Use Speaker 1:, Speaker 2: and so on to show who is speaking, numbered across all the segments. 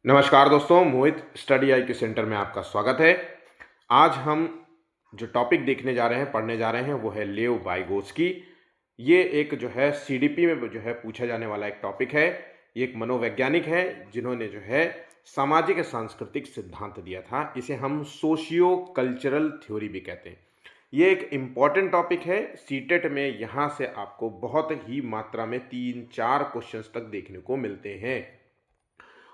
Speaker 1: नमस्कार दोस्तों, मोहित स्टडी आई के सेंटर में आपका स्वागत है। आज हम जो टॉपिक देखने जा रहे हैं, पढ़ने जा रहे हैं, वो है लेव वाइगोत्स्की। ये एक जो है सीडीपी में जो है पूछा जाने वाला एक टॉपिक है। ये एक मनोवैज्ञानिक है जिन्होंने जो है सामाजिक सांस्कृतिक सिद्धांत दिया था। इसे हम सोशियो कल्चरल थ्योरी भी कहते हैं। ये एक इम्पॉर्टेंट टॉपिक है। सीटेट में यहाँ से आपको बहुत ही मात्रा में 3-4 क्वेश्चंस तक देखने को मिलते हैं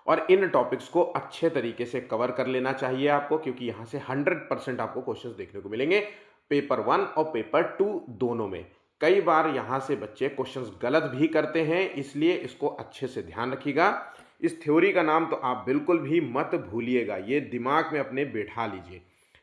Speaker 1: और इन टॉपिक्स को अच्छे तरीके से कवर कर लेना चाहिए आपको, क्योंकि यहाँ से 100% आपको क्वेश्चंस देखने को मिलेंगे पेपर 1 और पेपर 2 दोनों में। कई बार यहाँ से बच्चे क्वेश्चंस गलत भी करते हैं, इसलिए इसको अच्छे से ध्यान रखिएगा। इस थ्योरी का नाम तो आप बिल्कुल भी मत भूलिएगा, ये दिमाग में अपने बैठा लीजिए।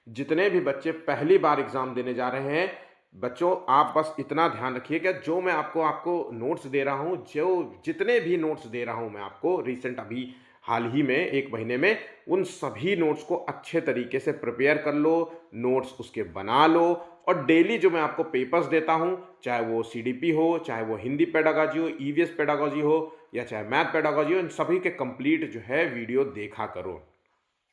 Speaker 1: जितने भी बच्चे पहली बार एग्जाम देने जा रहे हैं, बच्चों आप बस इतना ध्यान रखिए कि जो मैं आपको नोट्स दे रहा हूँ, जो जितने भी नोट्स दे रहा हूँ मैं आपको रिसेंट अभी हाल ही में 1 महीने में, उन सभी नोट्स को अच्छे तरीके से प्रिपेयर कर लो, नोट्स उसके बना लो और डेली जो मैं आपको पेपर्स देता हूँ, चाहे वो सीडीपी हो, चाहे वो हिंदी पेडागॉजी हो, ईवीएस पेडागॉजी हो या चाहे मैथ पेडागॉजी हो, इन सभी के कंप्लीट जो है वीडियो देखा करो।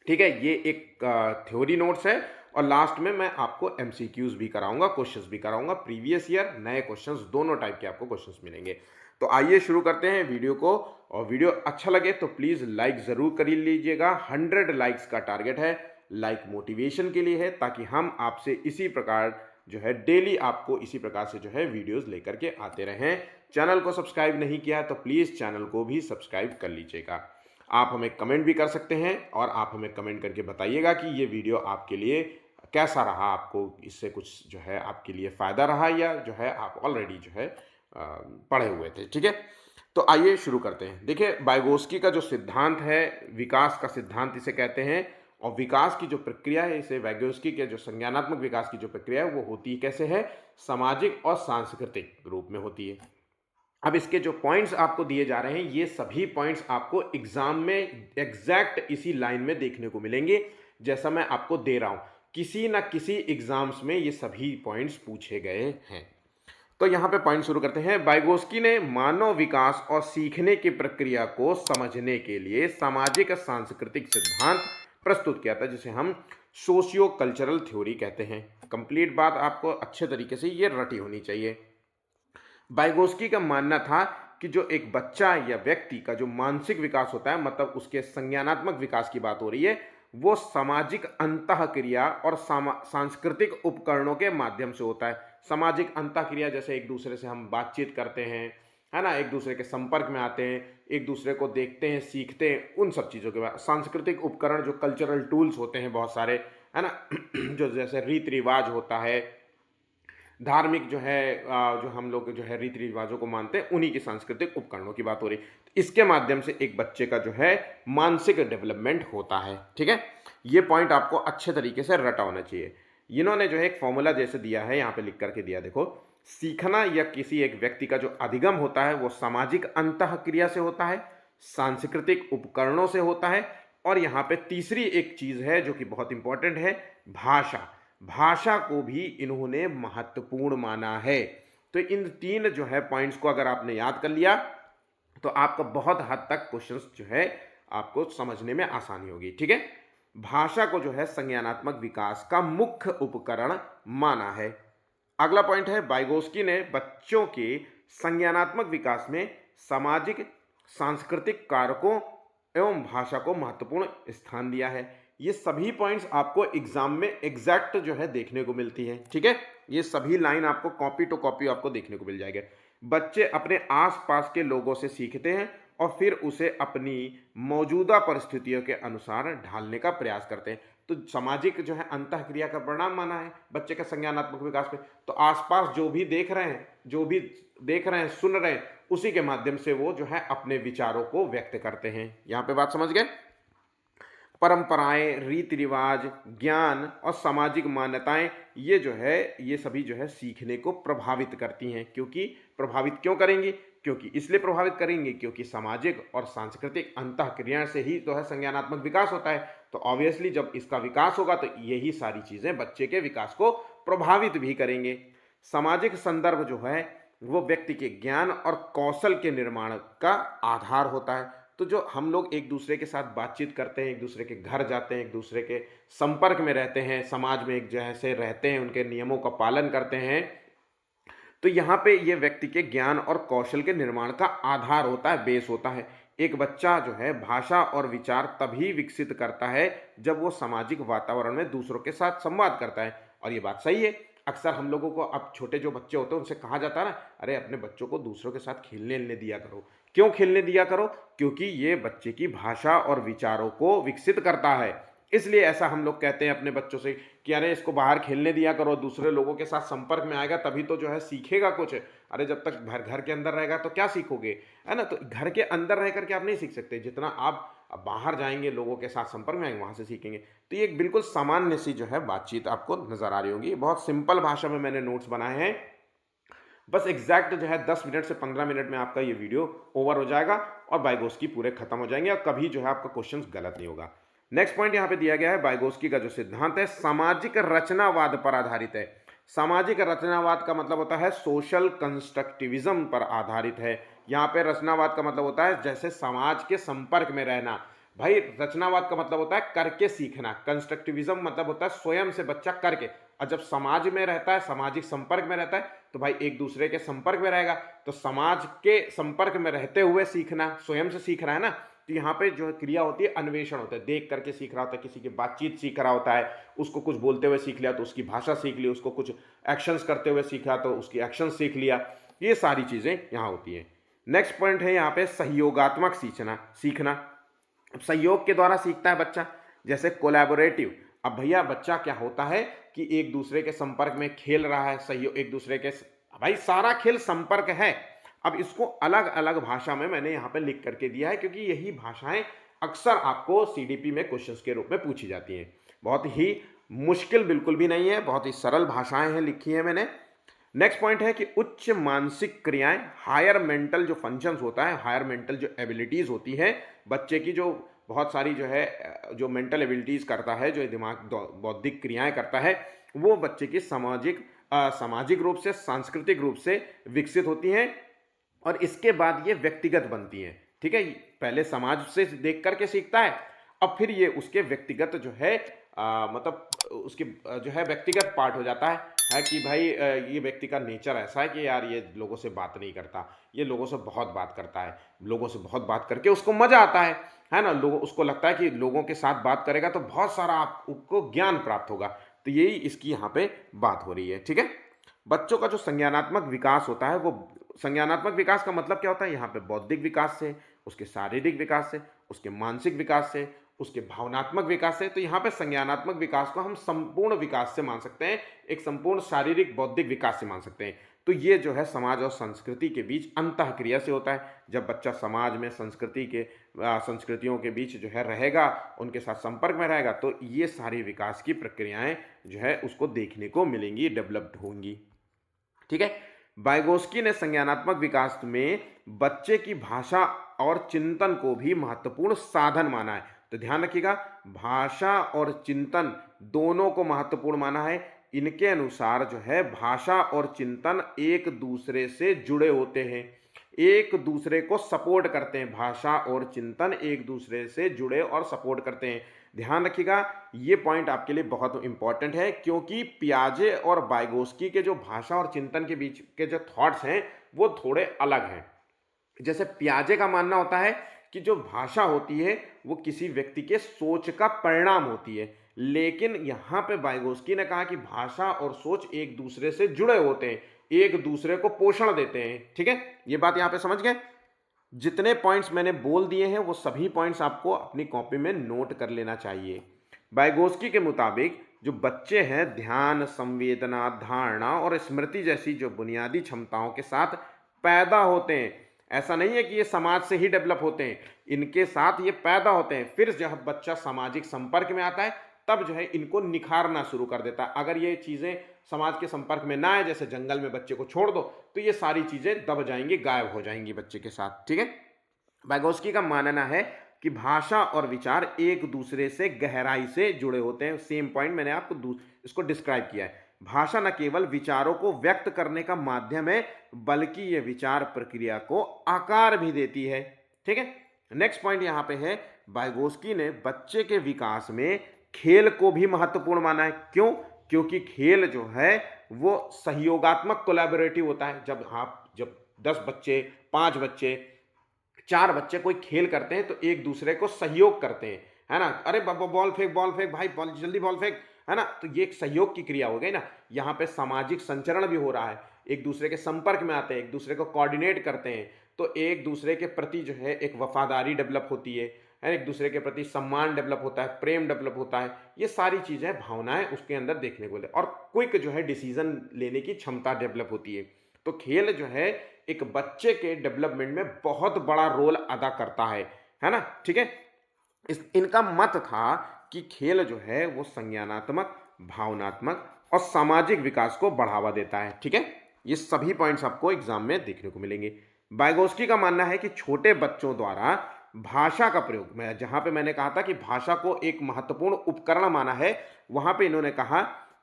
Speaker 1: ठीक है, ये एक थ्योरी नोट्स है और लास्ट में मैं आपको एमसीक्यूज भी कराऊंगा, क्वेश्चंस भी कराऊंगा, प्रीवियस ईयर नए क्वेश्चंस, दोनों टाइप के आपको क्वेश्चंस मिलेंगे। तो आइए शुरू करते हैं वीडियो को। और वीडियो अच्छा लगे तो प्लीज लाइक जरूर कर लीजिएगा। 100 लाइक्स का टारगेट है। लाइक मोटिवेशन के लिए है, ताकि हम आपसे इसी प्रकार जो है डेली आपको इसी प्रकार से जो है वीडियोस लेकर के आते रहें। चैनल को सब्सक्राइब नहीं किया तो प्लीज चैनल को भी सब्सक्राइब कर लीजिएगा। आप हमें कमेंट भी कर सकते हैं और आप हमें कमेंट करके बताइएगा कि ये वीडियो आपके लिए कैसा रहा, आपको इससे कुछ जो है आपके लिए फ़ायदा रहा या जो है आप ऑलरेडी जो है पढ़े हुए थे। ठीक है, तो आइए शुरू करते हैं। देखिए, वाइगोत्स्की का जो सिद्धांत है, विकास का सिद्धांत इसे कहते हैं। और विकास की जो प्रक्रिया है, इसे वाइगोत्स्की के जो संज्ञानात्मक विकास की जो प्रक्रिया है वो होती कैसे है, सामाजिक और सांस्कृतिक रूप में होती है। अब इसके जो पॉइंट्स आपको दिए जा रहे हैं, ये सभी पॉइंट्स आपको एग्जाम में एग्जैक्ट इसी लाइन में देखने को मिलेंगे जैसा मैं आपको दे रहा हूं। किसी ना किसी एग्जाम्स में ये सभी पॉइंट्स पूछे गए हैं। तो यहां पे पॉइंट शुरू करते हैं। वाइगोत्स्की ने मानव विकास और सीखने की प्रक्रिया को समझने के लिए सामाजिक सांस्कृतिक सिद्धांत प्रस्तुत किया था, जिसे हम सोशियो कल्चरल थ्योरी कहते हैं। कंप्लीट बात आपको अच्छे तरीके से ये रटी होनी चाहिए। वाइगोत्स्की का मानना था कि जो एक बच्चा या व्यक्ति का जो मानसिक विकास होता है, मतलब उसके संज्ञानात्मक विकास की बात हो रही है, वो सामाजिक अंतःक्रिया और सांस्कृतिक उपकरणों के माध्यम से होता है। सामाजिक अंतःक्रिया जैसे एक दूसरे से हम बातचीत करते हैं, है ना, एक दूसरे के संपर्क में आते हैं, एक दूसरे को देखते हैं, सीखते हैं, उन सब चीज़ों के बाद सांस्कृतिक उपकरण जो कल्चरल टूल्स होते हैं बहुत सारे, है ना, जो जैसे रीति रिवाज होता है, धार्मिक जो है जो हम लोग जो है रीति रिवाजों को मानते हैं, उन्हीं के सांस्कृतिक उपकरणों की बात हो रही है। तो इसके माध्यम से एक बच्चे का जो है मानसिक डेवलपमेंट होता है। ठीक है, ये पॉइंट आपको अच्छे तरीके से रटा होना चाहिए। इन्होंने जो है एक फॉर्मूला जैसे दिया है, यहाँ पे लिख करके दिया, देखो, सीखना या किसी एक व्यक्ति का जो अधिगम होता है वो सामाजिक अंतःक्रिया से होता है, सांस्कृतिक उपकरणों से होता है, और यहाँ पे तीसरी एक चीज है जो कि बहुत इंपॉर्टेंट है, भाषा। भाषा को भी इन्होंने महत्वपूर्ण माना है। तो इन 3 जो है पॉइंट्स को अगर आपने याद कर लिया तो आपका बहुत हद तक क्वेश्चंस जो है आपको समझने में आसानी होगी। ठीक है, भाषा को जो है संज्ञानात्मक विकास का मुख्य उपकरण माना है। अगला पॉइंट है, वाइगोत्स्की ने बच्चों के संज्ञानात्मक विकास में सामाजिक सांस्कृतिक कारकों एवं भाषा को महत्वपूर्ण स्थान दिया है। ये सभी पॉइंट्स आपको एग्जाम में एग्जैक्ट जो है देखने को मिलती है। ठीक है, ये सभी लाइन आपको कॉपी टू कॉपी आपको देखने को मिल जाएगा। बच्चे अपने आसपास के लोगों से सीखते हैं और फिर उसे अपनी मौजूदा परिस्थितियों के अनुसार ढालने का प्रयास करते हैं। तो सामाजिक जो है अंतःक्रिया का परिणाम माना है बच्चे का संज्ञानात्मक विकास में। तो आसपास जो भी देख रहे हैं, सुन रहे हैं, उसी के माध्यम से वो जो है अपने विचारों को व्यक्त करते हैं। यहां पे बात समझ गए। परंपराएं, रीति रिवाज, ज्ञान और सामाजिक मान्यताएं, ये जो है ये सभी जो है सीखने को प्रभावित करती हैं। क्योंकि प्रभावित क्यों करेंगी? क्योंकि इसलिए प्रभावित करेंगे क्योंकि सामाजिक और सांस्कृतिक अंतःक्रिया से ही जो है संज्ञानात्मक विकास होता है। तो ऑब्वियसली जब इसका विकास होगा तो यही सारी चीजें बच्चे के विकास को प्रभावित भी करेंगे। सामाजिक संदर्भ जो है वो व्यक्ति के ज्ञान और कौशल के निर्माण का आधार होता है। तो जो हम लोग एक दूसरे के साथ बातचीत करते हैं, एक दूसरे के घर जाते हैं, एक दूसरे के संपर्क में रहते हैं, समाज में एक जैसे रहते हैं, उनके नियमों का पालन करते हैं, तो यहाँ पे ये व्यक्ति के ज्ञान और कौशल के निर्माण का आधार होता है, बेस होता है। एक बच्चा जो है भाषा और विचार तभी विकसित करता है जब वो सामाजिक वातावरण में दूसरों के साथ संवाद करता है। और ये बात सही है। अक्सर हम लोगों को, अब छोटे जो बच्चे होते हैं उनसे कहा जाता है ना, अरे अपने बच्चों को दूसरों के साथ खेलने दिया करो। क्यों खेलने दिया करो? क्योंकि ये बच्चे की भाषा और विचारों को विकसित करता है। इसलिए ऐसा हम लोग कहते हैं अपने बच्चों से कि अरे इसको बाहर खेलने दिया करो, दूसरे लोगों के साथ संपर्क में आएगा तभी तो जो है सीखेगा कुछ। अरे जब तक घर घर के अंदर रहेगा तो क्या सीखोगे, है ना? तो घर के अंदर रह करके आप नहीं सीख सकते, जितना आप बाहर जाएंगे, लोगों के साथ संपर्क में आएंगे, वहां से सीखेंगे। तो ये एक बिल्कुल सामान्य सी जो है बातचीत आपको नजर आ रही होगी। बहुत सिंपल भाषा में मैंने नोट्स बनाए हैं। बस एग्जैक्ट जो है 10 मिनट से 15 मिनट में आपका ये वीडियो ओवर हो जाएगा और बाइगोस्की पूरे खत्म हो जाएंगे और कभी जो है आपका क्वेश्चन गलत नहीं होगा। नेक्स्ट पॉइंट यहाँ पे दिया गया है, बाइगोस्की का जो सिद्धांत है सामाजिक रचनावाद पर आधारित है। सामाजिक रचनावाद का मतलब होता है सोशल कंस्ट्रक्टिविज्म पर आधारित है। यहाँ पे रचनावाद का मतलब होता है जैसे समाज के संपर्क में रहना। भाई रचनावाद का मतलब होता है करके सीखना, कंस्ट्रक्टिविज्म मतलब होता है स्वयं से बच्चा करके। और जब समाज में रहता है, सामाजिक संपर्क में रहता है, तो भाई एक दूसरे के संपर्क में रहेगा, तो समाज के संपर्क में रहते हुए सीखना, स्वयं से सीख रहा है ना। तो यहाँ पे जो क्रिया होती है अन्वेषण होता है, देख करके सीख रहा होता है, किसी की बातचीत सीख रहा होता है, उसको कुछ बोलते हुए सीख लिया तो उसकी भाषा सीख ली, उसको कुछ एक्शंस करते हुए सीखा तो उसकी एक्शन सीख लिया। ये सारी चीजें यहाँ होती है। नेक्स्ट पॉइंट है यहाँ पे सहयोगात्मक सीखना। अब सहयोग के द्वारा सीखता है बच्चा, जैसे कोलैबोरेटिव। अब भैया बच्चा क्या होता है कि एक दूसरे के संपर्क में खेल रहा है, सहयोग, एक दूसरे के, भाई सारा खेल संपर्क है। अब इसको अलग अलग भाषा में मैंने यहाँ पे लिख करके दिया है क्योंकि यही भाषाएं अक्सर आपको सीडीपी में क्वेश्चंस के रूप में पूछी जाती हैं। बहुत ही मुश्किल बिल्कुल भी नहीं है, बहुत ही सरल भाषाएं हैं लिखी है मैंने। नेक्स्ट पॉइंट है कि उच्च मानसिक क्रियाएं, हायर मेंटल जो फंक्शंस होता है, हायर मेंटल जो एबिलिटीज होती है बच्चे की, जो बहुत सारी जो है जो मेंटल एबिलिटीज करता है, जो दिमाग बौद्धिक क्रियाएं करता है, वो बच्चे की सामाजिक रूप से, सांस्कृतिक रूप से विकसित होती हैं और इसके बाद ये व्यक्तिगत बनती हैं। ठीक है, पहले समाज से देख करके सीखता है, अब फिर ये उसके व्यक्तिगत जो है मतलब उसके जो है व्यक्तिगत पार्ट हो जाता है कि भाई ये व्यक्ति का नेचर ऐसा है कि यार ये लोगों से बात नहीं करता, ये लोगों से बहुत बात करता है, लोगों से बहुत बात करके उसको मजा आता है ना। लोगों उसको लगता है कि लोगों के साथ बात करेगा तो बहुत सारा आपको ज्ञान प्राप्त होगा। तो यही इसकी यहाँ पे बात हो रही है। ठीक है, बच्चों का जो संज्ञानात्मक विकास होता है, वो संज्ञानात्मक विकास का मतलब क्या होता है, यहाँ पे बौद्धिक विकास से, उसके शारीरिक विकास से, उसके मानसिक विकास से, उसके भावनात्मक विकास से। तो यहाँ पे संज्ञानात्मक विकास को हम संपूर्ण विकास से मान सकते हैं, एक संपूर्ण शारीरिक बौद्धिक विकास से मान सकते हैं। तो ये जो है समाज और संस्कृति के बीच अंतःक्रिया से होता है। जब बच्चा समाज में संस्कृतियों के बीच जो है रहेगा, उनके साथ संपर्क में रहेगा, तो ये सारी विकास की प्रक्रियाएं जो है उसको देखने को मिलेंगी, डेवलप्ड होंगी। ठीक है, वाइगोस्की ने संज्ञानात्मक विकास में बच्चे की भाषा और चिंतन को भी महत्वपूर्ण साधन माना है। तो ध्यान रखिएगा, भाषा और चिंतन दोनों को महत्वपूर्ण माना है। इनके अनुसार जो है भाषा और चिंतन एक दूसरे से जुड़े होते हैं, एक दूसरे को सपोर्ट करते हैं। भाषा और चिंतन एक दूसरे से जुड़े और सपोर्ट करते हैं। ध्यान रखिएगा, ये पॉइंट आपके लिए बहुत इंपॉर्टेंट है क्योंकि पियाजे और वाइगोस्की के जो भाषा और चिंतन के बीच के जो थॉट्स हैं वो थोड़े अलग हैं। जैसे पियाजे का मानना होता है कि जो भाषा होती है वो किसी व्यक्ति के सोच का परिणाम होती है, लेकिन यहाँ पे वाइगोस्की ने कहा कि भाषा और सोच एक दूसरे से जुड़े होते हैं, एक दूसरे को पोषण देते हैं। ठीक है, ये बात यहाँ पे समझ गए। जितने पॉइंट्स मैंने बोल दिए हैं वो सभी पॉइंट्स आपको अपनी कॉपी में नोट कर लेना चाहिए। वाइगोस्की के मुताबिक जो बच्चे हैं ध्यान, संवेदना, धारणा और स्मृति जैसी जो बुनियादी क्षमताओं के साथ पैदा होते हैं। ऐसा नहीं है कि ये समाज से ही डेवलप होते हैं, इनके साथ ये पैदा होते हैं। फिर जब बच्चा सामाजिक संपर्क में आता है तब जो है इनको निखारना शुरू कर देता है। अगर ये चीज़ें समाज के संपर्क में ना आए, जैसे जंगल में बच्चे को छोड़ दो, तो ये सारी चीज़ें दब जाएंगी, गायब हो जाएंगी बच्चे के साथ। ठीक है, वाइगोस्की का मानना है कि भाषा और विचार एक दूसरे से गहराई से जुड़े होते हैं। सेम पॉइंट मैंने आपको इसको डिस्क्राइब किया है। भाषा न केवल विचारों को व्यक्त करने का माध्यम है, बल्कि यह विचार प्रक्रिया को आकार भी देती है। ठीक है, नेक्स्ट पॉइंट यहाँ पे है, वाइगोस्की ने बच्चे के विकास में खेल को भी महत्वपूर्ण माना है। क्यों? क्योंकि खेल जो है वो सहयोगात्मक कोलैबोरेटिव होता है। जब 10 बच्चे, 5 बच्चे, 4 बच्चे कोई खेल करते हैं तो एक दूसरे को सहयोग करते हैं, है ना? अरे बॉल फेंक, भाई बॉल जल्दी, बॉल फेंक, है ना? तो ये एक सहयोग की क्रिया हो गई ना। यहाँ पे सामाजिक संचरण भी हो रहा है, एक दूसरे के संपर्क में आते हैं, एक दूसरे को कोऑर्डिनेट करते हैं, तो एक दूसरे के प्रति जो है एक वफादारी डेवलप होती है, एक दूसरे के प्रति सम्मान डेवलप होता है, प्रेम डेवलप होता है। ये सारी चीजें, भावनाएं उसके अंदर देखने को मिलती है, और क्विक जो है डिसीजन लेने की क्षमता डेवलप होती है। तो खेल जो है एक बच्चे के डेवलपमेंट में बहुत बड़ा रोल अदा करता है ना? ठीक है। इनका मत था कि खेल जो है वो संज्ञानात्मक, भावनात्मक और सामाजिक विकास को बढ़ावा देता है। ठीक है, ये सभी पॉइंट्स आपको एग्जाम में देखने को मिलेंगे। वाइगोस्की का मानना है कि छोटे बच्चों द्वारा भाषा का प्रयोग, मैं जहां पे मैंने कहा था कि भाषा को एक महत्वपूर्ण उपकरण माना है, वहां पे इन्होंने कहा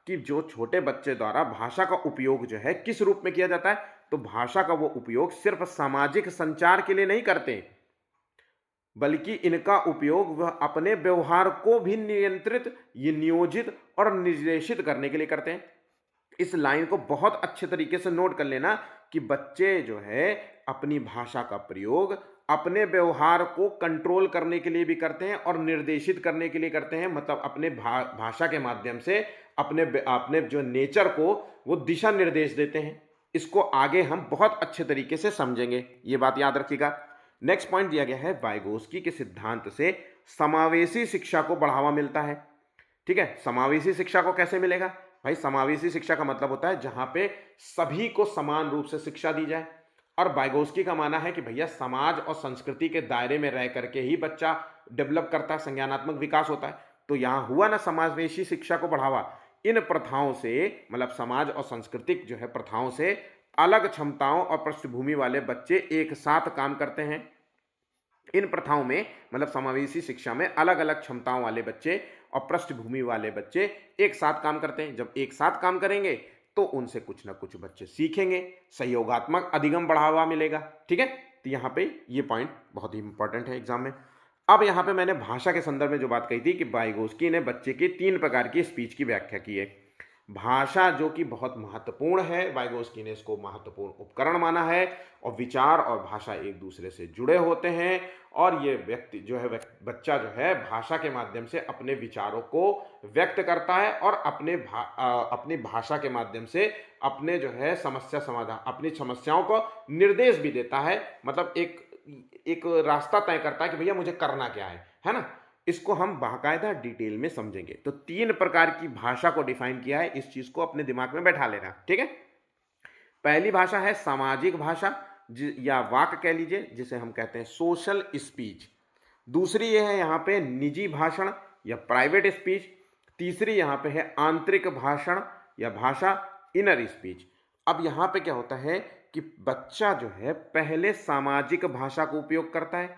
Speaker 1: कि जो छोटे बच्चे द्वारा भाषा का उपयोग जो है किस रूप में किया जाता है, तो भाषा का वो उपयोग सिर्फ सामाजिक संचार के लिए नहीं करते, बल्कि इनका उपयोग वह अपने व्यवहार को भी नियंत्रित, ये नियोजित और निर्देशित करने के लिए करते हैं। इस लाइन को बहुत अच्छे तरीके से नोट कर लेना कि बच्चे जो है अपनी भाषा का प्रयोग अपने व्यवहार को कंट्रोल करने के लिए भी करते हैं और निर्देशित करने के लिए करते हैं। मतलब अपने भाषा के माध्यम से अपने अपने जो नेचर को वो दिशा निर्देश देते हैं। इसको आगे हम बहुत अच्छे तरीके से समझेंगे, ये बात याद रखिएगा। नेक्स्ट पॉइंट दिया गया है, वाइगोस्की के सिद्धांत से समावेशी शिक्षा को बढ़ावा मिलता है। ठीक है, समावेशी शिक्षा को कैसे मिलेगा भाई? समावेशी शिक्षा का मतलब होता है जहां पे सभी को समान रूप से शिक्षा दी जाए, और वाइगोस्की का मानना है कि भैया समाज और संस्कृति के दायरे में रह करके ही बच्चा डेवलप करता है, संज्ञानात्मक विकास होता है। तो यहां हुआ ना समावेशी शिक्षा को बढ़ावा, इन प्रथाओं से, मतलब समाज और सांस्कृतिक जो है प्रथाओं से अलग क्षमताओं और पृष्ठभूमि वाले बच्चे एक साथ काम करते हैं। इन प्रथाओं में, मतलब समावेशी शिक्षा में, अलग अलग क्षमताओं वाले बच्चे और पृष्ठभूमि वाले बच्चे एक साथ काम करते हैं। जब एक साथ काम करेंगे तो उनसे कुछ ना कुछ बच्चे सीखेंगे, सहयोगात्मक अधिगम बढ़ावा मिलेगा। ठीक है, तो यहाँ पे ये पॉइंट बहुत ही इंपॉर्टेंट है एग्जाम में। अब यहाँ पे मैंने भाषा के संदर्भ में जो बात कही थी कि वाइगोस्की ने बच्चे की 3 प्रकार की स्पीच की व्याख्या की है। भाषा जो कि बहुत महत्वपूर्ण है, वाइगोस्की ने इसको महत्वपूर्ण उपकरण माना है, और विचार और भाषा एक दूसरे से जुड़े होते हैं, और ये व्यक्ति जो है, बच्चा जो है भाषा के माध्यम से अपने विचारों को व्यक्त करता है, और अपनी भाषा के माध्यम से अपने जो है समस्या समाधान, अपनी समस्याओं को निर्देश भी देता है। मतलब एक रास्ता तय करता है कि भैया मुझे करना क्या है ना? इसको हम बाकायदा डिटेल में समझेंगे। तो 3 प्रकार की भाषा को डिफाइन किया है, इस चीज को अपने दिमाग में बैठा लेना। ठीक है, पहली भाषा है सामाजिक भाषा, या वाक कह लीजिए, जिसे हम कहते हैं सोशल स्पीच। दूसरी ये है यहाँ पे निजी भाषण या प्राइवेट स्पीच। तीसरी यहाँ पे है आंतरिक भाषण या भाषा, इनर स्पीच। अब यहाँ पे क्या होता है कि बच्चा जो है पहले सामाजिक भाषा को उपयोग करता है,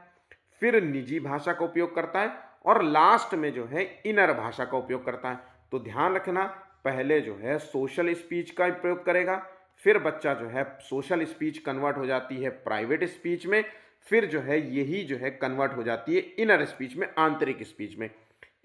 Speaker 1: फिर निजी भाषा का उपयोग करता है, और लास्ट में जो है इनर भाषा का उपयोग करता है। तो ध्यान रखना, पहले जो है सोशल स्पीच का प्रयोग करेगा, फिर बच्चा जो है सोशल स्पीच कन्वर्ट हो जाती है प्राइवेट स्पीच में, फिर जो है यही जो है कन्वर्ट हो जाती है इनर स्पीच में, आंतरिक स्पीच में।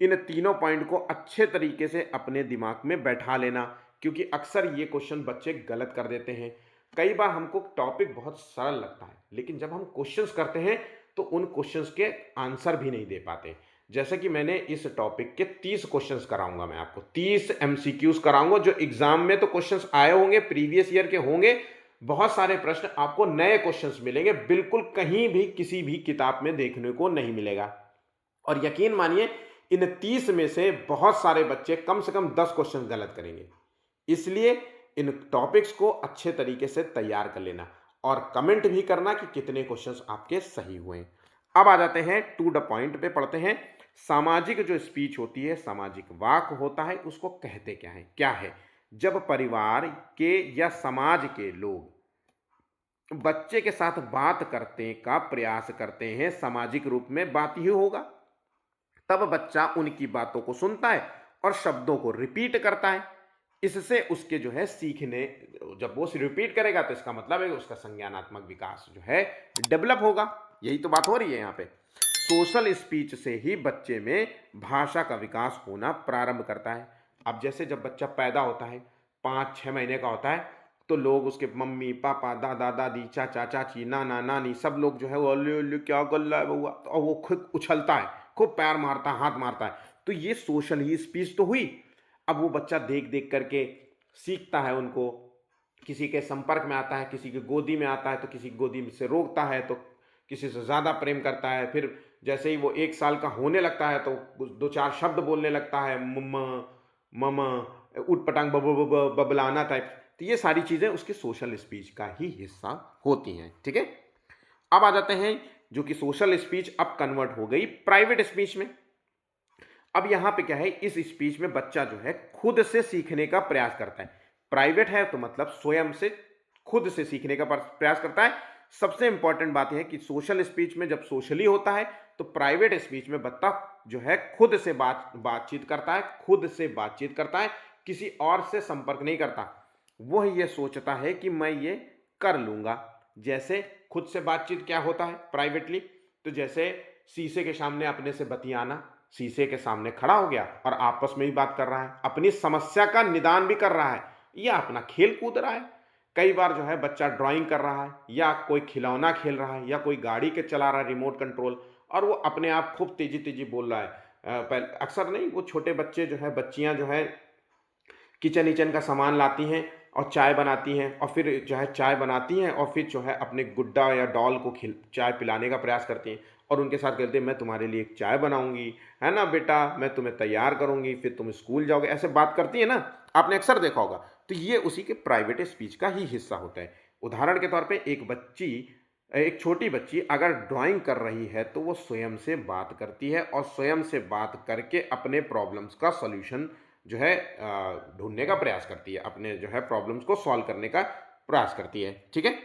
Speaker 1: इन तीनों पॉइंट को अच्छे तरीके से अपने दिमाग में बैठा लेना, क्योंकि अक्सर ये क्वेश्चन बच्चे गलत कर देते हैं। कई बार हमको टॉपिक बहुत सरल लगता है, लेकिन जब हम क्वेश्चंस करते हैं तो उन क्वेश्चंस के आंसर भी नहीं दे पाते। जैसे कि मैंने इस टॉपिक के 30 क्वेश्चंस कराऊंगा, मैं आपको 30 एमसीक्यूज कराऊंगा, जो एग्जाम में तो क्वेश्चंस आए होंगे, प्रीवियस ईयर के होंगे, बहुत सारे प्रश्न आपको नए क्वेश्चंस मिलेंगे, बिल्कुल कहीं भी किसी भी किताब में देखने को नहीं मिलेगा। और यकीन मानिए इन 30 में से बहुत सारे बच्चे कम से कम 10 क्वेश्चन गलत करेंगे। इसलिए इन टॉपिक्स को अच्छे तरीके से तैयार कर लेना, और कमेंट भी करना कि कितने क्वेश्चंस आपके सही हुए हैं। अब आ जाते हैं टू द पॉइंट पे, पढ़ते हैं। सामाजिक जो स्पीच होती है, सामाजिक वाक होता है, उसको कहते क्या है? जब परिवार के या समाज के लोग बच्चे के साथ बात करने का प्रयास करते हैं, सामाजिक रूप में बात ही होगा, तब बच्चा उनकी बातों को सुनता है और शब्दों को रिपीट करता है। इससे उसके जो है सीखने, जब वो रिपीट करेगा तो इसका मतलब है उसका संज्ञानात्मक विकास जो है डेवलप होगा। यही तो बात हो रही है यहाँ पे। सोशल स्पीच से ही बच्चे में भाषा का विकास होना प्रारंभ करता है। अब जैसे जब बच्चा पैदा होता है, 5-6 महीने का होता है, तो लोग उसके मम्मी पापा, दादा दादी, चाचा चाची, नाना नानी सब लोग जो है वो अल्ले अल्ले क्या कर रहा है बउआ, और वो खुद उछलता है, खूब पैर मारता है, हाथ मारता है। तो ये सोशल ही स्पीच तो हुई। अब वो बच्चा देख देख करके सीखता है उनको, किसी के संपर्क में आता है, किसी की गोदी में आता है तो किसी की गोदी से रोकता है, तो किसी से ज़्यादा प्रेम करता है। फिर जैसे ही वो 1 साल का होने लगता है तो 2-4 शब्द बोलने लगता है, मम्मा ममा, उठ पटांग बबलाना टाइप। तो ये सारी चीज़ें उसके सोशल स्पीच का ही हिस्सा होती हैं। ठीक है, अब आ जाते हैं जो कि सोशल स्पीच अब कन्वर्ट हो गई प्राइवेट स्पीच में। अब यहां पे क्या है, इस स्पीच में बच्चा जो है खुद से सीखने का प्रयास करता है। प्राइवेट है तो मतलब स्वयं से, खुद से सीखने का प्रयास करता है। सबसे इंपॉर्टेंट बात यह है कि सोशल स्पीच में जब सोशली होता है तो प्राइवेट स्पीच में बच्चा जो है खुद से बातचीत करता है, खुद से बातचीत करता है, किसी और से संपर्क नहीं करता। वह ये सोचता है कि मैं ये कर लूंगा। जैसे खुद से बातचीत क्या होता है प्राइवेटली, तो जैसे शीशे के सामने अपने से बतियाना, शीशे के सामने खड़ा हो गया और आपस में ही बात कर रहा है, अपनी समस्या का निदान भी कर रहा है या अपना खेल कूद रहा है। कई बार जो है बच्चा ड्राइंग कर रहा है या कोई खिलौना खेल रहा है या कोई गाड़ी के चला रहा है रिमोट कंट्रोल, और वो अपने आप खूब तेजी तेजी बोल रहा है। पहले अक्सर नहीं, वो छोटे बच्चे जो है, बच्चियां जो है किचन विचन का सामान लाती हैं और चाय बनाती हैं, और फिर जो है चाय बनाती हैं और फिर जो है अपने गुड्डा या डॉल को चाय पिलाने का प्रयास करती हैं और उनके साथ कहते हैं मैं तुम्हारे लिए एक चाय बनाऊंगी, है ना बेटा, मैं तुम्हें तैयार करूंगी, फिर तुम स्कूल जाओगे, ऐसे बात करती है ना, आपने अक्सर देखा होगा। तो ये उसी के प्राइवेट स्पीच का ही हिस्सा होता है। उदाहरण के तौर पर एक छोटी बच्ची अगर ड्राइंग कर रही है तो वो स्वयं से बात करती है और स्वयं से बात करके अपने प्रॉब्लम्स का सॉल्यूशन जो है ढूंढने का प्रयास करती है, अपने जो है प्रॉब्लम्स को सॉल्व करने का प्रयास करती है। ठीक है,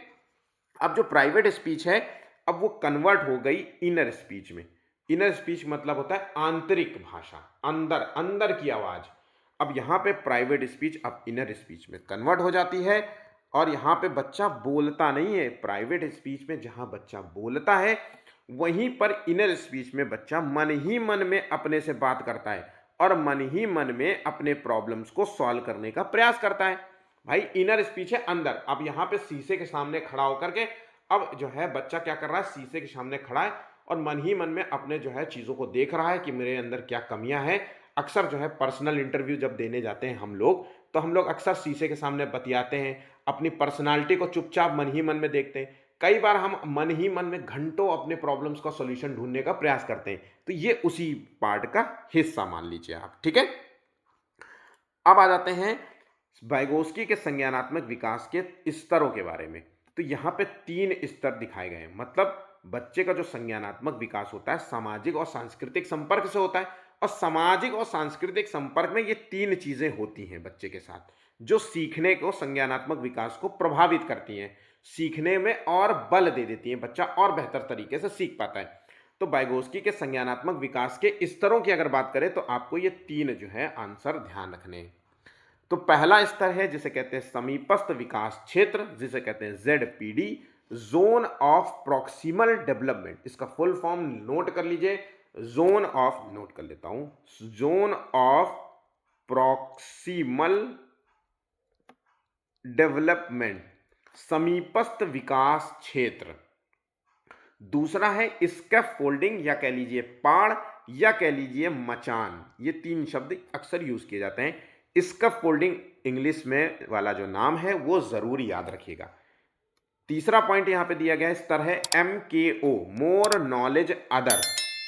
Speaker 1: अब जो प्राइवेट स्पीच है अब वो कन्वर्ट हो गई इनर स्पीच में। इनर स्पीच मतलब होता है आंतरिक भाषा, अंदर अंदर की आवाज। अब यहाँ पे प्राइवेट स्पीच अब इनर स्पीच में कन्वर्ट हो जाती है और यहाँ पे बच्चा बोलता नहीं है। प्राइवेट स्पीच में जहाँ बच्चा बोलता है वहीं पर इनर स्पीच में बच्चा मन ही मन में अपने से बात करता है और मन ही मन में अपने प्रॉब्लम्स को सॉल्व करने का प्रयास करता है। भाई इनर स्पीच है अंदर। अब यहाँ पे शीशे के सामने खड़ा होकर के अब जो है बच्चा क्या कर रहा है, शीशे के सामने खड़ा है और मन ही मन में अपने जो है चीज़ों को देख रहा है कि मेरे अंदर क्या कमियां हैं। अक्सर जो है पर्सनल इंटरव्यू जब देने जाते हैं हम लोग, तो हम लोग अक्सर शीशे के सामने बतियाते हैं, अपनी पर्सनालिटी को चुपचाप मन ही मन में देखते हैं। कई बार हम मन ही मन में घंटों अपने प्रॉब्लम्स का सॉल्यूशन ढूंढने का प्रयास करते हैं। तो ये उसी पार्ट का हिस्सा मान लीजिए आप। ठीक है, अब आ जाते हैं वाइगोस्की के संज्ञानात्मक विकास के स्तरों के बारे में। तो यहाँ पे 3 स्तर दिखाए गए हैं। मतलब बच्चे का जो संज्ञानात्मक विकास होता है सामाजिक और सांस्कृतिक संपर्क से होता है, और सामाजिक और सांस्कृतिक संपर्क में ये 3 चीजें होती हैं बच्चे के साथ जो सीखने को, संज्ञानात्मक विकास को प्रभावित करती हैं, सीखने में और बल दे देती हैं, बच्चा और बेहतर तरीके से सीख पाता है। तो वाइगोस्की के संज्ञानात्मक विकास के स्तरों की अगर बात करें तो आपको ये 3 जो है आंसर ध्यान रखने हैं। तो पहला स्तर है जिसे कहते हैं समीपस्थ विकास क्षेत्र, जिसे कहते हैं ZPD, zone of proximal development. इसका फुल फॉर्म नोट कर लीजिए, जोन ऑफ, नोट कर लेता हूं, जोन ऑफ प्रॉक्सिमल डेवलपमेंट, समीपस्थ विकास क्षेत्र। दूसरा है स्कैफोल्डिंग, या कह लीजिए पाड़, या कह लीजिए मचान। ये 3 शब्द अक्सर यूज किए जाते हैं। स्कैफोल्डिंग इंग्लिश में वाला जो नाम है वो जरूर याद रखिएगा। तीसरा पॉइंट यहां पे दिया गया स्तर है MKO, मोर नॉलेज अदर।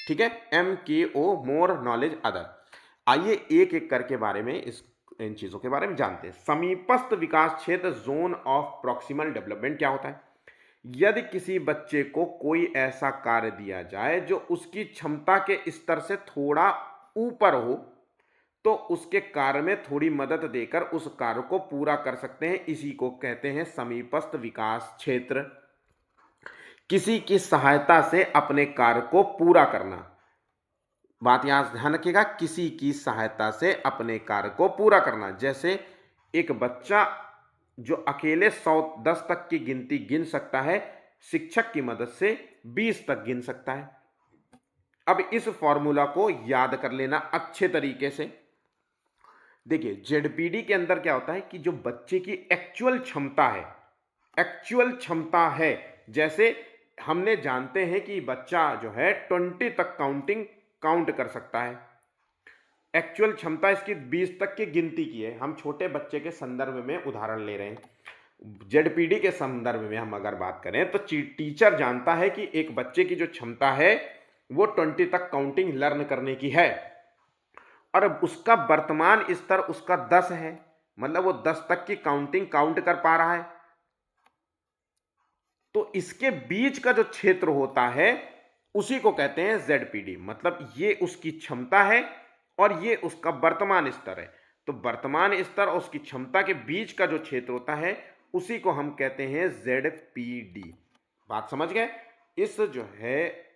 Speaker 1: ठीक है, MKO, मोर नॉलेज अदर। आइए एक एक करके बारे में इन चीजों के बारे में जानते हैं। समीपस्थ विकास क्षेत्र, जोन ऑफ प्रॉक्सिमल डेवलपमेंट क्या होता है? यदि किसी बच्चे को कोई ऐसा कार्य दिया जाए जो उसकी क्षमता के स्तर से थोड़ा ऊपर हो तो उसके कार्य में थोड़ी मदद देकर उस कार्य को पूरा कर सकते हैं। इसी को कहते हैं समीपस्थ विकास क्षेत्र। किसी की सहायता से अपने कार्य को पूरा करना, बात यहां ध्यान रखिएगा, किसी की सहायता से अपने कार्य को पूरा करना। जैसे एक बच्चा जो अकेले 110 तक की गिनती गिन सकता है, शिक्षक की मदद से 20 तक गिन सकता है। अब इस फॉर्मूला को याद कर लेना अच्छे तरीके से। देखिए, जेडपीडी के अंदर क्या होता है कि जो बच्चे की एक्चुअल क्षमता है, जैसे हमने जानते हैं कि बच्चा जो है 20 तक काउंट कर सकता है। एक्चुअल क्षमता इसकी 20 तक की गिनती की है। हम छोटे बच्चे के संदर्भ में उदाहरण ले रहे हैं। जेडपीडी के संदर्भ में हम अगर बात करें तो टीचर जानता है कि एक बच्चे की जो क्षमता है वो 20 तक काउंटिंग लर्न करने की है, और उसका वर्तमान स्तर उसका 10 है, मतलब वो 10 तक की काउंटिंग काउंट कर पा रहा है। तो इसके बीच का जो क्षेत्र होता है उसी को कहते हैं जेडपीडी। मतलब ये उसकी क्षमता है और ये उसका वर्तमान स्तर है। तो वर्तमान स्तर और उसकी क्षमता के बीच का जो क्षेत्र होता है उसी को हम कहते हैं जेडपीडी। बात समझ गए? इस जो है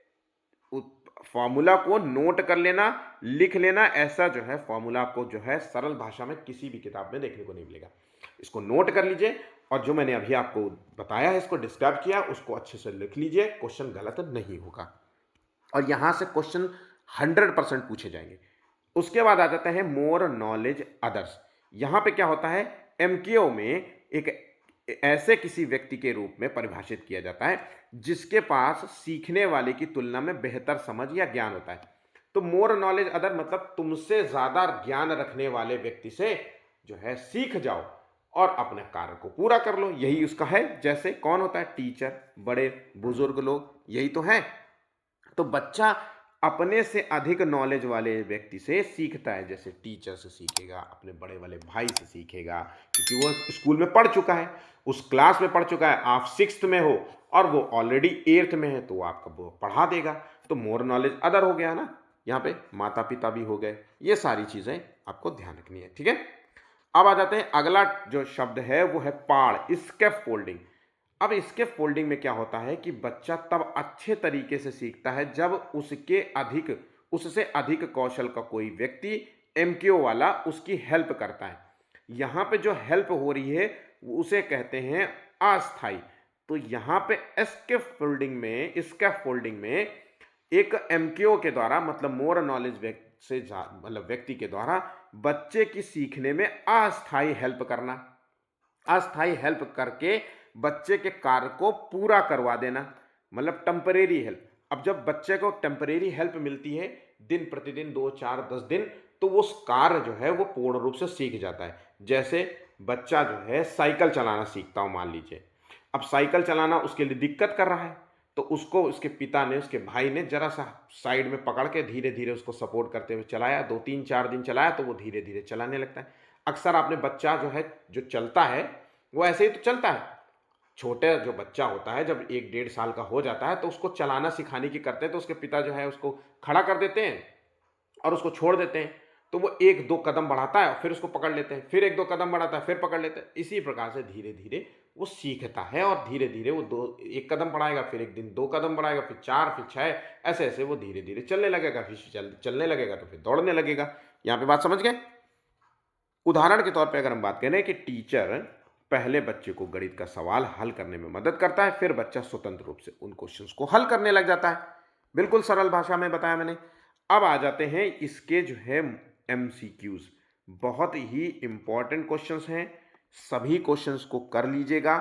Speaker 1: फॉर्मूला को नोट कर लेना, लिख लेना। ऐसा जो है फॉर्मूला आपको जो है सरल भाषा में किसी भी किताब में देखने को नहीं मिलेगा। इसको नोट कर लीजिए, और जो मैंने अभी आपको बताया है, इसको डिस्क्राइब किया, उसको अच्छे से लिख लीजिए। क्वेश्चन गलत नहीं होगा और यहां से क्वेश्चन 100% पूछे जाएंगे। उसके बाद आ जाता है मोर नॉलेज अदर्स। यहां पे क्या होता है, एमकेओ में एक ऐसे किसी व्यक्ति के रूप में परिभाषित किया जाता है जिसके पास सीखने वाले की तुलना में बेहतर समझ या ज्ञान होता है। तो मोर नॉलेज अदर मतलब तुमसे ज्यादा ज्ञान रखने वाले व्यक्ति से जो है सीख जाओ और अपने कार्य को पूरा कर लो, यही उसका है। जैसे कौन होता है, टीचर, बड़े बुजुर्ग लोग, यही तो है। तो बच्चा अपने से अधिक नॉलेज वाले व्यक्ति से सीखता है। जैसे टीचर से सीखेगा, अपने बड़े वाले भाई से सीखेगा, क्योंकि वो स्कूल में पढ़ चुका है, उस क्लास में पढ़ चुका है। आप 6th में हो और वो ऑलरेडी 8th में है, तो वो आपको वो पढ़ा देगा। तो मोर नॉलेज अदर हो गया ना, यहाँ पे माता पिता भी हो गए। ये सारी चीजें आपको ध्यान रखनी है, ठीक है। अब आ जाते हैं, अगला जो शब्द है वो है पाड़, स्कैफोल्डिंग। अब इसके फोल्डिंग में क्या होता है कि बच्चा तब अच्छे तरीके से सीखता है जब उससे अधिक कौशल का कोई व्यक्ति एमक्यू वाला उसकी हेल्प करता है। यहां पे जो हेल्प हो रही है उसे कहते हैं अस्थाई। तो यहां पे स्कैफोल्डिंग में एक एमक्यू के द्वारा, मतलब मोर नॉलेज मतलब व्यक्ति के द्वारा बच्चे की सीखने में अस्थाई हेल्प करना, अस्थाई हेल्प करके बच्चे के कार्य को पूरा करवा देना, मतलब टेम्परेरी हेल्प। अब जब बच्चे को टेम्परेरी हेल्प मिलती है दिन प्रतिदिन, 2, 4, 10 दिन, तो वो कार्य जो है वो पूर्ण रूप से सीख जाता है। जैसे बच्चा जो है साइकिल चलाना सीखता हो, मान लीजिए। अब साइकिल चलाना उसके लिए दिक्कत कर रहा है, तो उसको उसके पिता ने, उसके भाई ने जरा सा साइड में पकड़ के धीरे धीरे उसको सपोर्ट करते हुए चलाया। 2, 3, 4 दिन चलाया तो वो धीरे धीरे चलाने लगता है। अक्सर आपने बच्चा जो है जो चलता है वो ऐसे ही तो चलता है। छोटे जो बच्चा होता है जब 1-1.5 साल का हो जाता है तो उसको चलाना सिखाने की करते हैं, तो उसके पिता जो है उसको खड़ा कर देते हैं और उसको छोड़ देते हैं। तो वो 1-2 कदम बढ़ाता है, फिर उसको पकड़ लेते हैं, फिर 1-2 कदम बढ़ाता है, फिर पकड़ लेते हैं। इसी प्रकार से धीरे धीरे वो सीखता है, और धीरे धीरे वो 1 कदम बढ़ाएगा, फिर एक दिन 2 कदम बढ़ाएगा, फिर 4, फिर 6, ऐसे ऐसे वो धीरे धीरे चलने लगेगा। फिर चलने लगेगा तो फिर दौड़ने लगेगा। यहाँ पे बात समझ गए? उदाहरण के तौर पे अगर हम बात करें कि टीचर पहले बच्चे को गणित का सवाल हल करने में मदद करता है, फिर बच्चा स्वतंत्र रूप से उन क्वेश्चंस को हल करने लग जाता है। बिल्कुल सरल भाषा में बताया मैंने। अब आ जाते हैं इसके जो है एमसीक्यूज। बहुत ही इंपॉर्टेंट क्वेश्चंस हैं, सभी क्वेश्चंस को कर लीजिएगा,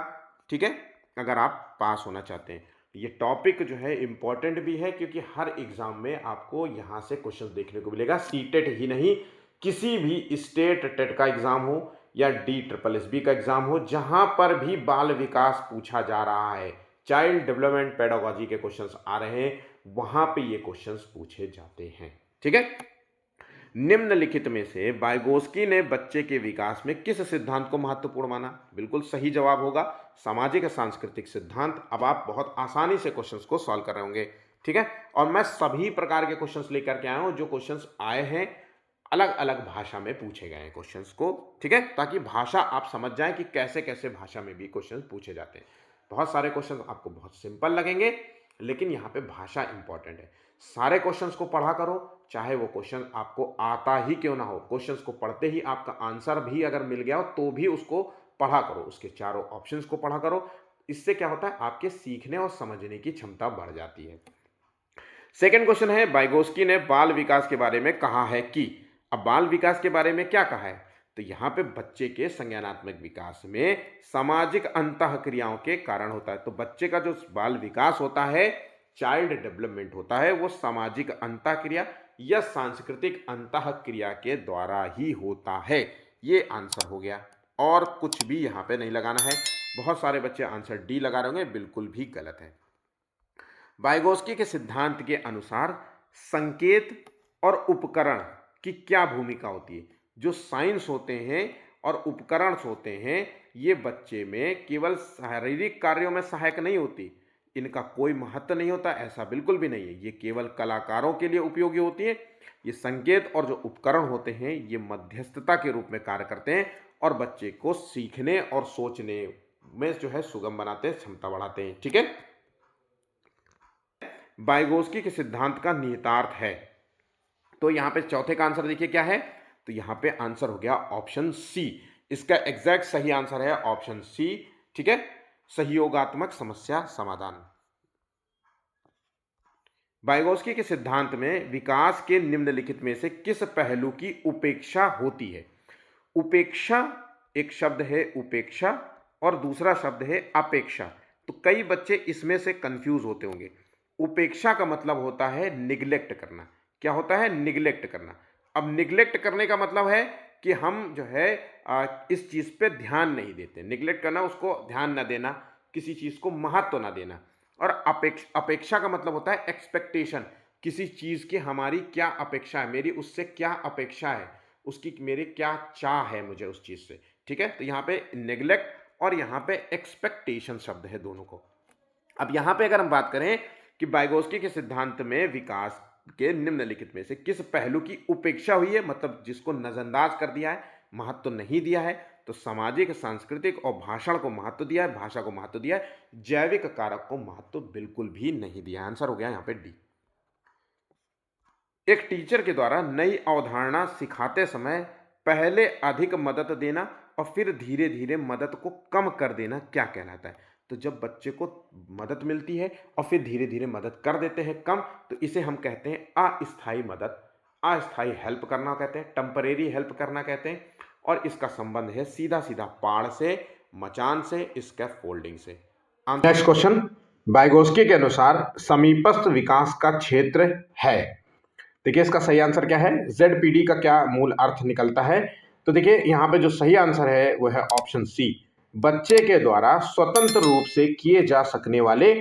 Speaker 1: ठीक है, अगर आप पास होना चाहते हैं। ये टॉपिक जो है इंपॉर्टेंट भी है क्योंकि हर एग्जाम में आपको यहां से क्वेश्चन देखने को मिलेगा। सीटेट ही नहीं, किसी भी स्टेट टेट का एग्जाम हो या DSSB का एग्जाम हो, जहां पर भी बाल विकास पूछा जा रहा है, चाइल्ड डेवलपमेंट पेडागोजी के क्वेश्चंस आ रहे हैं, वहां पे ये क्वेश्चंस पूछे जाते हैं, ठीक है। निम्नलिखित में से वाइगोस्की ने बच्चे के विकास में किस सिद्धांत को महत्वपूर्ण माना? बिल्कुल सही जवाब होगा सामाजिक सांस्कृतिक सिद्धांत। अब आप बहुत आसानी से क्वेश्चंस को सॉल्व कर रहे होंगे, ठीक है। और मैं सभी प्रकार के क्वेश्चंस लेकर के आया हूं, जो क्वेश्चंस आए हैं अलग अलग भाषा में पूछे गए हैं क्वेश्चंस को, ठीक है, ताकि भाषा आप समझ जाएं कि कैसे कैसे भाषा में भी क्वेश्चंस पूछे जाते हैं। बहुत सारे क्वेश्चंस आपको बहुत सिंपल लगेंगे, लेकिन यहाँ पे भाषा इंपॉर्टेंट है। सारे क्वेश्चंस को पढ़ा करो, चाहे वो क्वेश्चन आपको आता ही क्यों ना हो। क्वेश्चंस को पढ़ते ही आपका आंसर भी अगर मिल गया हो तो भी उसको पढ़ा करो, उसके चारों ऑप्शंस को पढ़ा करो। इससे क्या होता है, आपके सीखने और समझने की क्षमता बढ़ जाती है। सेकंड क्वेश्चन है, वाइगोस्की ने बाल विकास के बारे में कहा है कि, अब बाल विकास के बारे में क्या कहा है, तो यहाँ पे बच्चे के संज्ञानात्मक विकास में सामाजिक अंतःक्रियाओं के कारण होता है। तो बच्चे का जो बाल विकास होता है, चाइल्ड डेवलपमेंट होता है, वो सामाजिक अंतःक्रिया या सांस्कृतिक अंतःक्रिया के द्वारा ही होता है। ये आंसर हो गया, और कुछ भी यहाँ पे नहीं लगाना है। बहुत सारे बच्चे आंसर डी लगा रहे होंगे, बिल्कुल भी गलत है। वाइगोस्की के सिद्धांत के अनुसार संकेत और उपकरण की क्या भूमिका होती है। जो साइंस होते हैं और उपकरण होते हैं, ये बच्चे में केवल शारीरिक कार्यों में सहायक नहीं होती, इनका कोई महत्व नहीं होता, ऐसा बिल्कुल भी नहीं है। ये केवल कलाकारों के लिए उपयोगी होती है। ये संकेत और जो उपकरण होते हैं, ये मध्यस्थता के रूप में कार्य करते हैं और बच्चे को सीखने और सोचने में जो है सुगम बनाते हैं, क्षमता बढ़ाते हैं। ठीक है, वाइगोस्की के सिद्धांत का निहितार्थ है, तो यहां पे चौथे का आंसर देखिए क्या है, तो यहां पे आंसर हो गया ऑप्शन सी। इसका एग्जैक्ट सही आंसर है ऑप्शन सी। ठीक है, सहयोगात्मक समस्या समाधान। वाइगोस्की के सिद्धांत में विकास के निम्नलिखित में से किस पहलू की उपेक्षा होती है। उपेक्षा, एक शब्द है उपेक्षा और दूसरा शब्द है अपेक्षा, तो कई बच्चे इसमें से कंफ्यूज होते होंगे। उपेक्षा का मतलब होता है निग्लेक्ट करना। क्या होता है, निग्लेक्ट करना। अब निग्लेक्ट करने का मतलब है कि हम जो है इस चीज़ पे ध्यान नहीं देते। निग्लेक्ट करना, उसको ध्यान न देना, किसी चीज़ को महत्व न देना। और अपेक्षा का मतलब होता है एक्सपेक्टेशन, किसी चीज़ की हमारी क्या अपेक्षा है, मेरी उससे क्या अपेक्षा है, उसकी मेरी क्या चाह है मुझे उस चीज़ से। ठीक है, तो यहाँ पे नेग्लेक्ट और यहाँ पे एक्सपेक्टेशन शब्द है दोनों को। अब यहाँ पे अगर हम बात करें कि वाइगोस्की के सिद्धांत में विकास के निम्नलिखित में से किस पहलू की उपेक्षा हुई है, मतलब जिसको नजरअंदाज कर दिया है, महत्व नहीं दिया है, तो सामाजिक, सांस्कृतिक और भाषण को महत्व दिया है, भाषा को महत्व दिया है, जैविक कारक को महत्व बिल्कुल भी नहीं दिया। आंसर हो गया यहाँ पे डी। एक टीचर के द्वारा नई अवधारणा सिखाते समय पहले अधिक मदद देना और फिर धीरे धीरे मदद को कम कर देना क्या कहलाता है। तो जब बच्चे को मदद मिलती है और फिर धीरे धीरे मदद कर देते हैं कम, तो इसे हम कहते हैं अस्थायी मदद, अस्थायी हेल्प करना कहते हैं, टेम्परेरी हेल्प करना कहते हैं। और इसका संबंध है सीधा सीधा पाड़ से, मचान से, स्कैफोल्डिंग से। नेक्स्ट क्वेश्चन, वाइगोस्की के अनुसार समीपस्थ विकास का क्षेत्र है। देखिए इसका सही आंसर क्या है, ZPD का क्या मूल अर्थ निकलता है। तो देखिए यहाँ पे जो सही आंसर है वो है ऑप्शन सी, बच्चे के द्वारा स्वतंत्र रूप से किए जा सकने वाले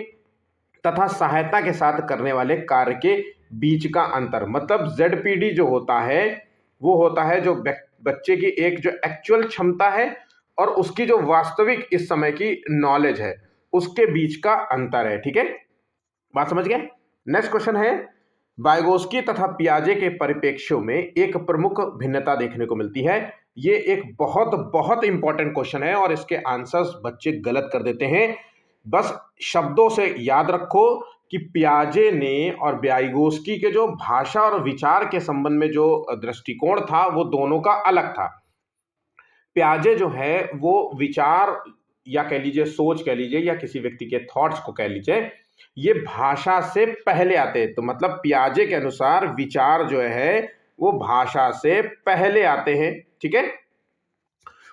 Speaker 1: तथा सहायता के साथ करने वाले कार्य के बीच का अंतर। मतलब ZPD जो होता है वो होता है जो बच्चे की एक जो एक्चुअल क्षमता है और उसकी जो वास्तविक इस समय की नॉलेज है, उसके बीच का अंतर है। ठीक है, बात समझ गए। नेक्स्ट क्वेश्चन है, वाइगोस्की तथा पियाजे के परिप्रेक्ष्यों में एक प्रमुख भिन्नता देखने को मिलती है। ये एक बहुत बहुत इंपॉर्टेंट क्वेश्चन है और इसके आंसर्स बच्चे गलत कर देते हैं। बस शब्दों से याद रखो कि पियाजे ने और वाइगोस्की के जो भाषा और विचार के संबंध में जो दृष्टिकोण था वो दोनों का अलग था। पियाजे जो है वो विचार या कह लीजिए सोच कह लीजिए या किसी व्यक्ति के थॉट्स को कह लीजिए, ये भाषा से पहले आते हैं। तो मतलब पियाजे के अनुसार विचार जो है वो भाषा से पहले आते हैं। ठीक है,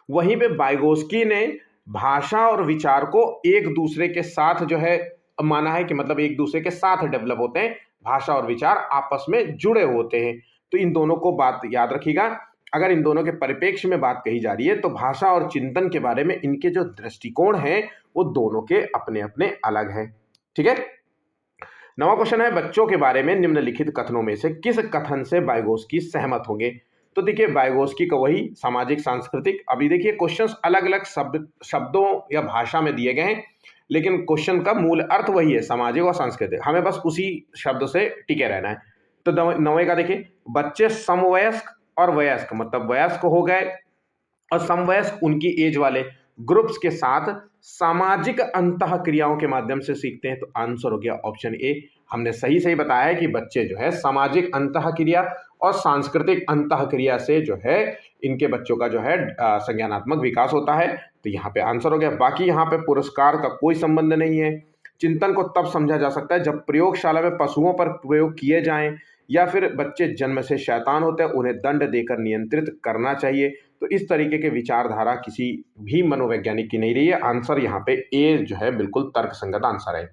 Speaker 1: वहीं पे वाइगोस्की ने भाषा और विचार को एक दूसरे के साथ जो है माना है कि मतलब एक दूसरे के साथ डेवलप होते हैं, भाषा और विचार आपस में जुड़े होते हैं। तो इन दोनों को बात याद रखिएगा। अगर इन दोनों के परिप्रेक्ष्य में बात कही जा रही है तो भाषा और चिंतन के बारे में इनके जो दृष्टिकोण हैं वो दोनों के अपने अपने अलग हैं। ठीक है, नवा क्वेश्चन है, बच्चों के बारे में निम्नलिखित कथनों में से किस कथन से वाइगोस्की सहमत होंगे। तो देखिए वाइगोस्की का वही सामाजिक सांस्कृतिक, अभी देखिए क्वेश्चंस अलग अलग शब्दों या भाषा में दिए गए हैं, लेकिन क्वेश्चन का मूल अर्थ वही है, सामाजिक और सांस्कृतिक, हमें बस उसी शब्द से टिके रहना है। तो नवे का देखिए, बच्चे समवयस्क और वयस्क, मतलब वयस्क हो गए और समवयस्क उनकी एज वाले ग्रुप्स के साथ सामाजिक अंतःक्रियाओं के माध्यम से सीखते हैं। तो आंसर हो गया ऑप्शन ए। हमने सही सही बताया है कि बच्चे जो है सामाजिक अंतःक्रिया और सांस्कृतिक अंतःक्रिया से जो है इनके बच्चों का जो है संज्ञानात्मक विकास होता है। तो यहाँ पे आंसर हो गया। बाकी यहाँ पे पुरस्कार का कोई संबंध नहीं है। चिंतन को तब समझा जा सकता है जब प्रयोगशाला में पशुओं पर प्रयोग किए जाएं, या फिर बच्चे जन्म से शैतान होते हैं, उन्हें दंड देकर नियंत्रित करना चाहिए। तो इस तरीके के विचारधारा किसी भी मनोवैज्ञानिक की नहीं रही है। आंसर यहाँ पे ए जो है बिल्कुल तर्कसंगत आंसर है।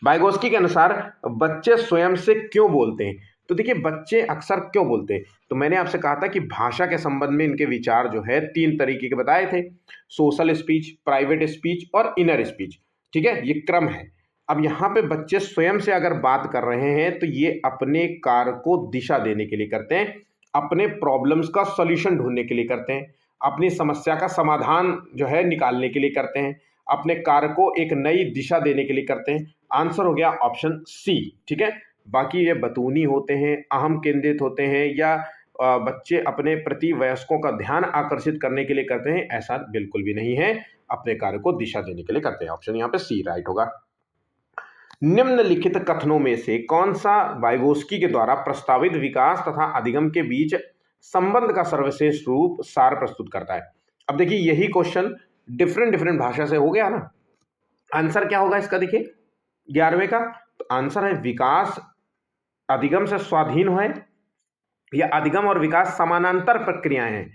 Speaker 1: वाइगोस्की के अनुसार बच्चे स्वयं से क्यों बोलते हैं? तो देखिए, बच्चे अक्सर क्यों बोलते हैं, तो मैंने आपसे कहा था कि भाषा के संबंध में इनके विचार जो है 3 तरीके के बताए थे, सोशल स्पीच, प्राइवेट स्पीच और इनर स्पीच। ठीक है, ये क्रम है। अब यहाँ पे बच्चे स्वयं से अगर बात कर रहे हैं तो ये अपने कार्य को दिशा देने के लिए करते हैं, अपने प्रॉब्लम्स का सॉल्यूशन ढूंढने के लिए करते हैं, अपनी समस्या का समाधान जो है निकालने के लिए करते हैं, अपने कार्य को एक नई दिशा देने के लिए करते हैं। आंसर हो गया ऑप्शन सी। ठीक है, बाकी ये बतूनी होते हैं, अहम केंद्रित होते हैं, या बच्चे अपने प्रति वयस्कों का ध्यान आकर्षित करने के लिए करते हैं, ऐसा बिल्कुल भी नहीं है, अपने कार्य को दिशा देने के लिए करते हैं। ऑप्शन यहाँ पे सी राइट होगा। निम्नलिखित कथनों में से कौन सा वाइगोस्की के द्वारा प्रस्तावित विकास तथा अधिगम के बीच संबंध का सर्वश्रेष्ठ रूप सार प्रस्तुत करता है? अब देखिए, यही क्वेश्चन डिफरेंट डिफरेंट भाषा से हो गया ना। आंसर क्या होगा इसका? देखिए 11वें का तो आंसर है विकास अधिगम से स्वाधीन है, या अधिगम और विकास समानांतर प्रक्रियाएं हैं,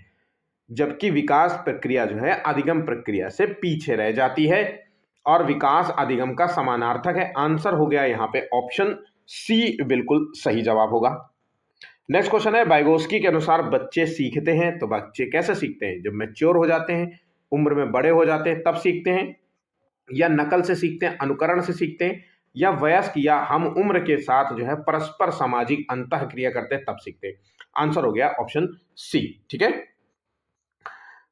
Speaker 1: जबकि विकास प्रक्रिया जो है अधिगम प्रक्रिया से पीछे रह जाती है, और विकास अधिगम का समानार्थक है। आंसर हो गया यहाँ पे ऑप्शन सी बिल्कुल सही जवाब होगा। नेक्स्ट क्वेश्चन है, वाइगोस्की के अनुसार बच्चे सीखते हैं, तो बच्चे कैसे सीखते हैं? जब मैच्योर हो जाते हैं, उम्र में बड़े हो जाते हैं, तब सीखते हैं, या नकल से सीखते हैं, अनुकरण से सीखते हैं, या वयस्क या हम उम्र के साथ जो है परस्पर सामाजिक अंतःक्रिया करते हैं तब सीखते हैं। आंसर हो गया ऑप्शन सी। ठीक है,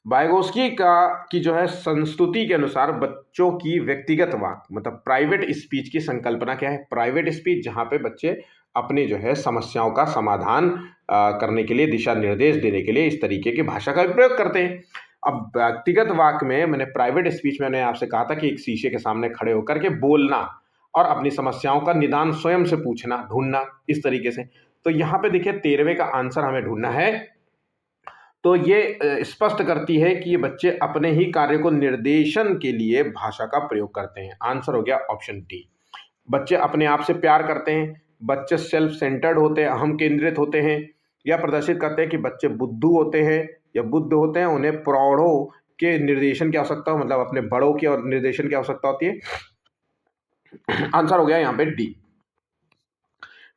Speaker 1: वाइगोस्की की जो है संस्तुति के अनुसार बच्चों की व्यक्तिगत वाक मतलब प्राइवेट स्पीच की संकल्पना क्या है? प्राइवेट स्पीच जहां पे बच्चे अपनी जो है समस्याओं का समाधान करने के लिए, दिशा निर्देश देने के लिए इस तरीके की भाषा का प्रयोग करते हैं। अब व्यक्तिगत वाक में, मैंने प्राइवेट स्पीच में मैंने आपसे कहा था कि एक शीशे के सामने खड़े होकर के बोलना और अपनी समस्याओं का निदान स्वयं से पूछना, ढूंढना, इस तरीके से। तो यहाँ पे देखिए 13वें का आंसर हमें ढूंढना है। तो ये स्पष्ट करती है कि ये बच्चे अपने ही कार्य को निर्देशन के लिए भाषा का प्रयोग करते हैं। आंसर हो गया ऑप्शन डी। बच्चे अपने आप से प्यार करते हैं, बच्चे सेल्फ सेंटर्ड होते हैं, अहम केंद्रित होते हैं, या प्रदर्शित करते हैं कि बच्चे बुद्धू होते हैं या बुद्ध होते हैं, उन्हें प्रौढ़ों के निर्देशन की आवश्यकता हो, मतलब अपने बड़ों के और निर्देशन की आवश्यकता होती है। आंसर हो गया यहाँ पे डी।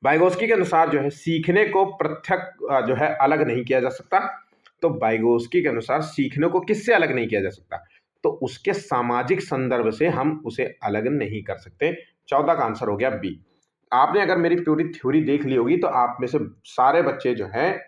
Speaker 1: वाइगोस्की के अनुसार जो है सीखने को पृथक जो है अलग नहीं किया जा सकता। तो वाइगोस्की के अनुसार सीखने को किससे अलग नहीं किया जा सकता? तो उसके सामाजिक संदर्भ से हम उसे अलग नहीं कर सकते। 14 का आंसर हो गया बी। आपने अगर मेरी पूरी थ्योरी देख ली होगी तो आप में से सारे बच्चे जो हैं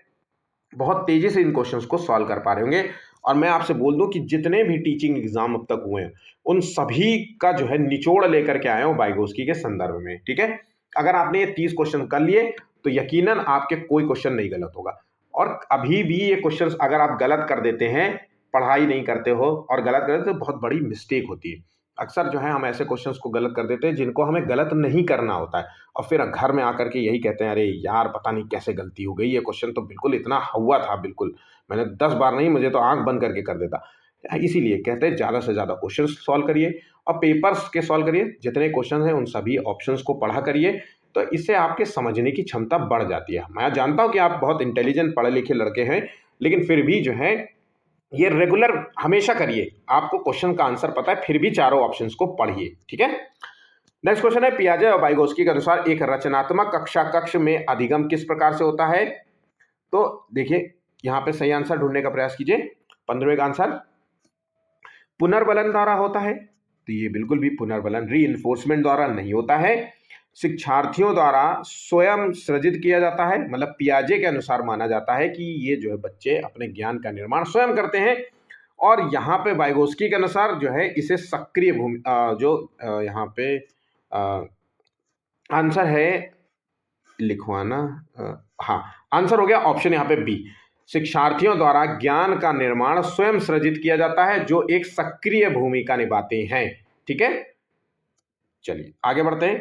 Speaker 1: बहुत तेजी से इन क्वेश्चंस को सॉल्व कर पा रहे होंगे। और मैं आपसे बोल दूं कि जितने भी टीचिंग एग्जाम अब तक हुए हैं उन सभी का जो है निचोड़ लेकर के आया हूं वाइगोस्की के संदर्भ में। ठीक है, अगर आपने ये 30 क्वेश्चन कर लिए तो यकीनन आपके कोई क्वेश्चन नहीं गलत होगा। और अभी भी ये क्वेश्चन अगर आप गलत कर देते हैं, पढ़ाई नहीं करते हो और गलत कर देते हो, तो बहुत बड़ी मिस्टेक होती है। अक्सर जो है हम ऐसे क्वेश्चंस को गलत कर देते हैं जिनको हमें गलत नहीं करना होता है, और फिर घर में आकर के यही कहते हैं, अरे यार पता नहीं कैसे गलती हो गई, ये क्वेश्चन तो बिल्कुल इतना हुआ था, बिल्कुल मैंने 10 बार नहीं, मुझे तो आंख बंद करके कर देता। इसीलिए कहते हैं ज़्यादा से ज़्यादा क्वेश्चन सॉल्व करिए और पेपर्स के सॉल्व करिए। जितने क्वेश्चन हैं उन सभी ऑप्शंस को पढ़ा करिए, तो इससे आपके समझने की क्षमता बढ़ जाती है। मैं जानता हूँ कि आप बहुत इंटेलिजेंट पढ़े लिखे लड़के हैं, लेकिन फिर भी जो है ये रेगुलर हमेशा करिए। आपको क्वेश्चन का आंसर पता है, फिर भी चारों ऑप्शंस को पढ़िए। ठीक है, नेक्स्ट क्वेश्चन है, पियाजे और वाइगोस्की के अनुसार एक रचनात्मक कक्षा कक्ष में अधिगम किस प्रकार से होता है? तो देखिए यहाँ पे सही आंसर ढूंढने का प्रयास कीजिए। 15वें का आंसर पुनर्बलन द्वारा होता है। तो ये बिल्कुल भी पुनर्बलन रीइंफोर्समेंट द्वारा नहीं होता है, शिक्षार्थियों द्वारा स्वयं सृजित किया जाता है। मतलब पियाजे के अनुसार माना जाता है कि ये जो है बच्चे अपने ज्ञान का निर्माण स्वयं करते हैं। और यहाँ पे वाइगोस्की के अनुसार जो है इसे सक्रिय भूमि यहाँ पे आंसर है लिखवाना, हाँ आंसर हो गया ऑप्शन यहाँ पे बी। शिक्षार्थियों द्वारा ज्ञान का निर्माण स्वयं सृजित किया जाता है, जो एक सक्रिय भूमिका निभाते हैं। ठीक है, चलिए आगे बढ़ते हैं।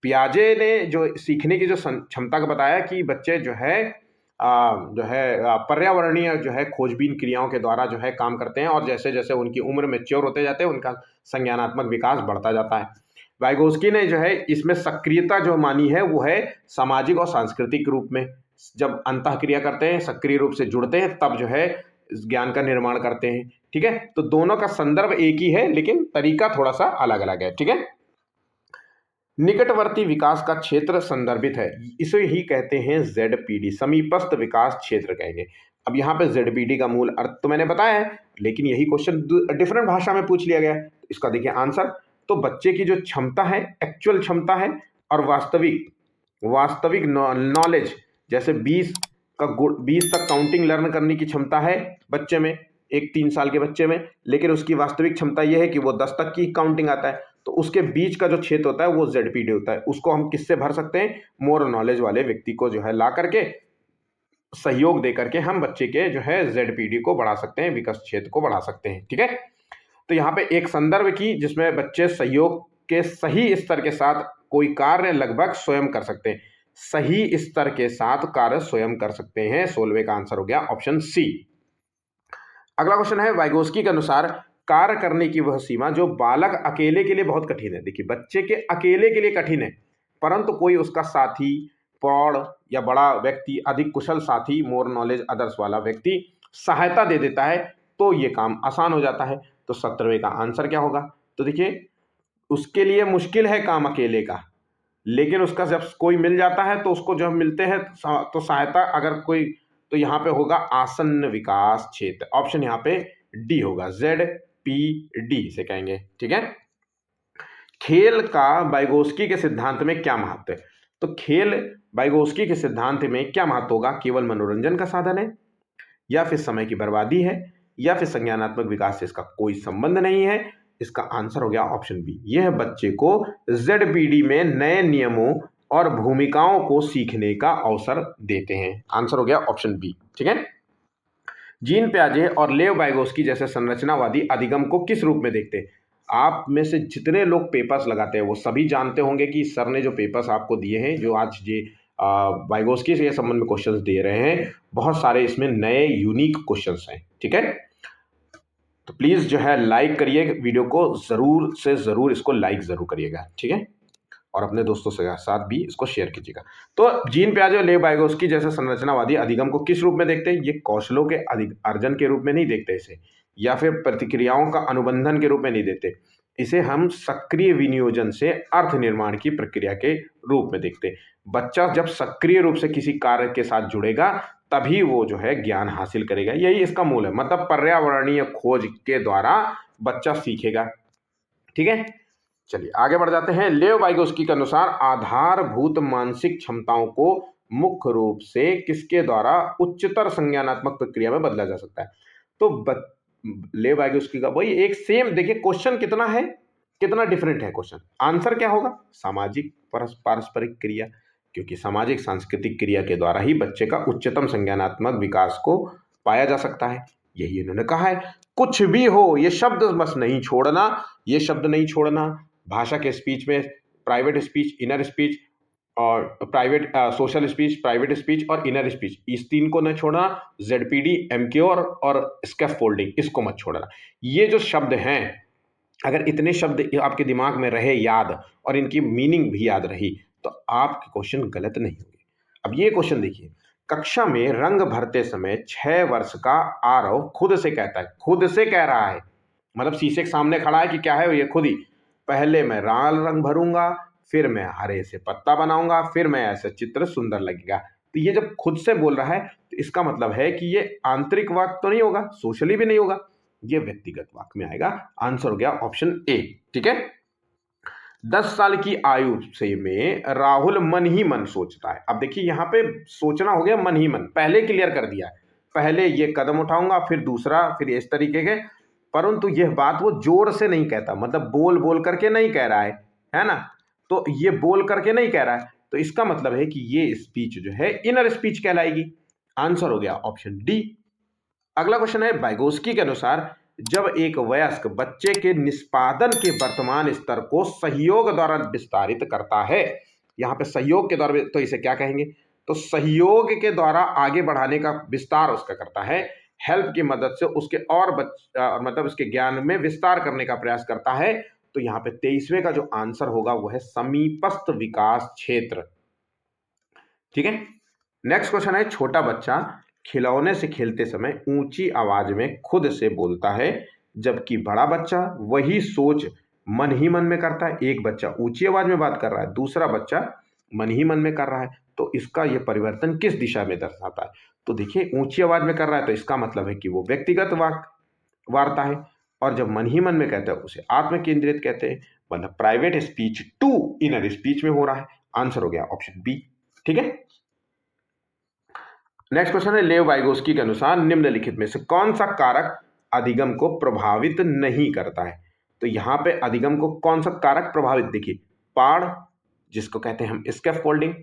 Speaker 1: पियाजे ने जो सीखने की जो क्षमता का बताया कि बच्चे जो है जो है पर्यावरणीय जो है खोजबीन क्रियाओं के द्वारा जो है काम करते हैं, और जैसे जैसे उनकी उम्र मैच्योर होते जाते हैं उनका संज्ञानात्मक विकास बढ़ता जाता है। वाइगोस्की ने जो है इसमें सक्रियता जो मानी है वो है सामाजिक और सांस्कृतिक रूप में। जब अंतःक्रिया करते हैं, सक्रिय रूप से जुड़ते हैं, तब जो है ज्ञान का निर्माण करते हैं। ठीक है, तो दोनों का संदर्भ एक ही है लेकिन तरीका थोड़ा सा अलग अलग है। ठीक है, निकटवर्ती विकास का क्षेत्र संदर्भित है, इसे ही कहते हैं ZPD, समीपस्थ विकास क्षेत्र कहेंगे। अब यहाँ पे ZPD का मूल अर्थ तो मैंने बताया है, लेकिन यही क्वेश्चन डिफरेंट भाषा में पूछ लिया गया है। इसका देखिए आंसर, तो बच्चे की जो क्षमता है, एक्चुअल क्षमता है, और वास्तविक नॉलेज, जैसे 20 तक काउंटिंग लर्न करने की क्षमता है बच्चे में, एक 3 साल के बच्चे में, लेकिन उसकी वास्तविक क्षमता यह है कि वो 10 तक की काउंटिंग आता है। तो उसके बीच का जो क्षेत्र होता है वो ZPD होता है। उसको हम किससे भर सकते हैं? मोर नॉलेज वाले व्यक्ति को जो है ला करके, सहयोग दे करके हम बच्चे के जो है ZPD को बढ़ा सकते हैं, विकास क्षेत्र को बढ़ा सकते हैं। ठीक है, तो यहाँ पे एक संदर्भ की जिसमें बच्चे सहयोग के सही स्तर के साथ कोई कार्य लगभग स्वयं कर सकते हैं। सही स्तर के साथ कार्य स्वयं कर सकते हैं। 16वें का आंसर हो गया ऑप्शन सी। अगला क्वेश्चन है, वाइगोस्की के अनुसार कार्य करने की वह सीमा जो बालक अकेले के लिए बहुत कठिन है। देखिए, बच्चे के अकेले के लिए कठिन है, परंतु कोई उसका साथी, प्रौढ़ या बड़ा व्यक्ति, अधिक कुशल साथी, मोर नॉलेज अदर्स वाला व्यक्ति सहायता दे देता है तो ये काम आसान हो जाता है। तो 17वें का आंसर क्या होगा? तो देखिए, उसके लिए मुश्किल है काम अकेले का, लेकिन उसका जब कोई मिल जाता है तो उसको जब मिलते हैं तो सहायता अगर कोई, तो यहाँ पे होगा आसन्न विकास क्षेत्र। ऑप्शन यहाँ पे डी होगा, ZPD से कहेंगे। ठीक है, खेल का वाइगोस्की के सिद्धांत में क्या महत्व है? तो खेल वाइगोस्की के सिद्धांत में क्या महत्व होगा? केवल मनोरंजन का साधन है, या फिर समय की बर्बादी है, या फिर संज्ञानात्मक विकास से इसका कोई संबंध नहीं है? इसका आंसर हो गया ऑप्शन बी, यह बच्चे को ZPD में नए नियमों और भूमिकाओं को सीखने का अवसर देते हैं। आंसर हो गया ऑप्शन बी। ठीक है, जीन पियाजे और लेव वाइगोस्की जैसे संरचनावादी अधिगम को किस रूप में देखते हैं? आप में से जितने लोग पेपर्स लगाते हैं वो सभी जानते होंगे कि सर ने जो पेपर्स आपको दिए हैं, जो आज ये वाइगोस्की से संबंध में क्वेश्चंस दे रहे हैं, बहुत सारे इसमें नए यूनिक क्वेश्चंस हैं। ठीक है, तो प्लीज जो है लाइक करिए वीडियो को, जरूर से जरूर इसको लाइक जरूर करिएगा। ठीक है, और अपने दोस्तों के साथ भी इसको शेयर कीजिएगा। तो जीन पियाजे और लेव वाइगोस्की जैसे संरचनावादी अधिगम को किस रूप में देखते हैं? ये कौशलों के अर्जन के रूप में नहीं देखते इसे, या फिर प्रतिक्रियाओं का अनुबंधन के रूप में नहीं देते, इसे हम सक्रिय विनियोजन से अर्थ निर्माण की प्रक्रिया के रूप में देखते हैं। बच्चा जब सक्रिय रूप से किसी कार्य के साथ जुड़ेगा तभी वो जो है ज्ञान हासिल करेगा, यही इसका मूल है। मतलब पर्यावरणीय खोज के द्वारा बच्चा सीखेगा। ठीक है, चलिए आगे बढ़ जाते हैं। लेव वाइगोस्की के अनुसार आधारभूत मानसिक क्षमताओं को मुख्य रूप से किसके द्वारा उच्चतर संज्ञानात्मक प्रक्रिया में बदला जा सकता है? तो लेव वाइगोस्की का वही एक सेम, देखिए क्वेश्चन कितना है, कितना डिफरेंट है क्वेश्चन। आंसर क्या होगा? सामाजिक पारस्परिक क्रिया, क्योंकि सामाजिक सांस्कृतिक क्रिया के द्वारा ही बच्चे का उच्चतम संज्ञानात्मक विकास को पाया जा सकता है। यही इन्होंने कहा है। कुछ भी हो, ये शब्द बस नहीं छोड़ना, ये शब्द नहीं छोड़ना। भाषा के स्पीच में प्राइवेट स्पीच, इनर स्पीच, और private social speech, private speech और इनर स्पीच, इस 3 को न छोड़ना। ZPD, MQ और स्कैफोल्डिंग, इसको मत छोड़ना। ये जो शब्द हैं, अगर इतने शब्द आपके दिमाग में रहे याद, और इनकी मीनिंग भी याद रही, तो आपके क्वेश्चन गलत नहीं होंगे। अब ये क्वेश्चन देखिए, कक्षा में रंग भरते समय 6 वर्ष का आरव खुद से कहता है, खुद से कह रहा है, मतलब शीशे के सामने खड़ा है कि क्या है, ये खुद ही, पहले मैं लाल रंग भरूंगा, फिर मैं हरे से पत्ता बनाऊंगा, फिर मैं ऐसा चित्र सुंदर लगेगा। तो ये जब खुद से बोल रहा है तो इसका मतलब है कि ये आंतरिक वाक्य तो नहीं होगा, सोशली भी नहीं होगा, ये व्यक्तिगत वाक्य में आएगा। आंसर हो गया ऑप्शन ए। ठीक है, 10 साल की आयु से में राहुल मन ही मन सोचता है। अब देखिए यहाँ पे सोचना हो गया मन ही मन, पहले क्लियर कर दिया है, पहले ये कदम उठाऊंगा, फिर दूसरा, फिर इस तरीके के। परंतु यह बात वो जोर से नहीं कहता, मतलब बोल बोल करके नहीं कह रहा है ना, तो ये बोल करके नहीं कह रहा है, तो इसका मतलब है कि ये स्पीच जो है इनर स्पीच कहलाएगी। आंसर हो गया ऑप्शन डी। अगला क्वेश्चन है, वाइगोस्की के अनुसार जब एक वयस्क बच्चे के निष्पादन के वर्तमान स्तर को सहयोग द्वारा विस्तारित करता है, यहाँ पे सहयोग के द्वारा, तो इसे क्या कहेंगे? तो सहयोग के द्वारा आगे बढ़ाने का विस्तार उसका करता है, हेल्प की मदद से उसके और मतलब उसके ज्ञान में विस्तार करने का प्रयास करता है। तो यहाँ पे 23वें का जो आंसर होगा वो है समीपस्थ विकास क्षेत्र। ठीक है। नेक्स्ट क्वेश्चन है, छोटा बच्चा खिलौने से खेलते समय ऊंची आवाज में खुद से बोलता है, जबकि बड़ा बच्चा वही सोच मन ही मन में करता है। एक बच्चा ऊंची आवाज में बात कर रहा है, दूसरा बच्चा मन ही मन में कर रहा है। तो इसका यह परिवर्तन किस दिशा में दर्शाता है? तो देखिए, ऊंची आवाज में कर रहा है तो इसका मतलब है कि वो व्यक्तिगत वार्ता है, और जब मन ही मन में कहते हैं उसे आत्म केंद्रित कहते हैं, मतलब private speech to inner speech में हो रहा है। आंसर हो गया ऑप्शन बी। ठीक है। नेक्स्ट क्वेश्चन है, लेव वाइगोस्की के अनुसार निम्नलिखित में से कौन सा कारक अधिगम को प्रभावित नहीं करता है? तो यहां पे अधिगम को कौन सा कारक प्रभावित, देखिए, पाड़ जिसको कहते हैं हम स्कैफोल्डिंग,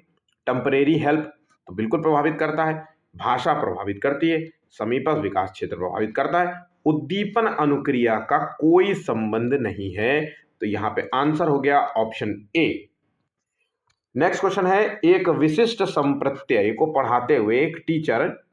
Speaker 1: टेम्परेरी हेल्प तो बिल्कुल प्रभावित करता है, भाषा प्रभावित करती है, समीपस्थ विकास क्षेत्र प्रभावित करता है, उद्दीपन अनुक्रिया का कोई संबंध नहीं है। तो यहां पे आंसर हो गया ऑप्शन ए। नेक्स्ट क्वेश्चन है, एक विशिष्ट संप्रत्यय को पढ़ाते हुए एक टीचर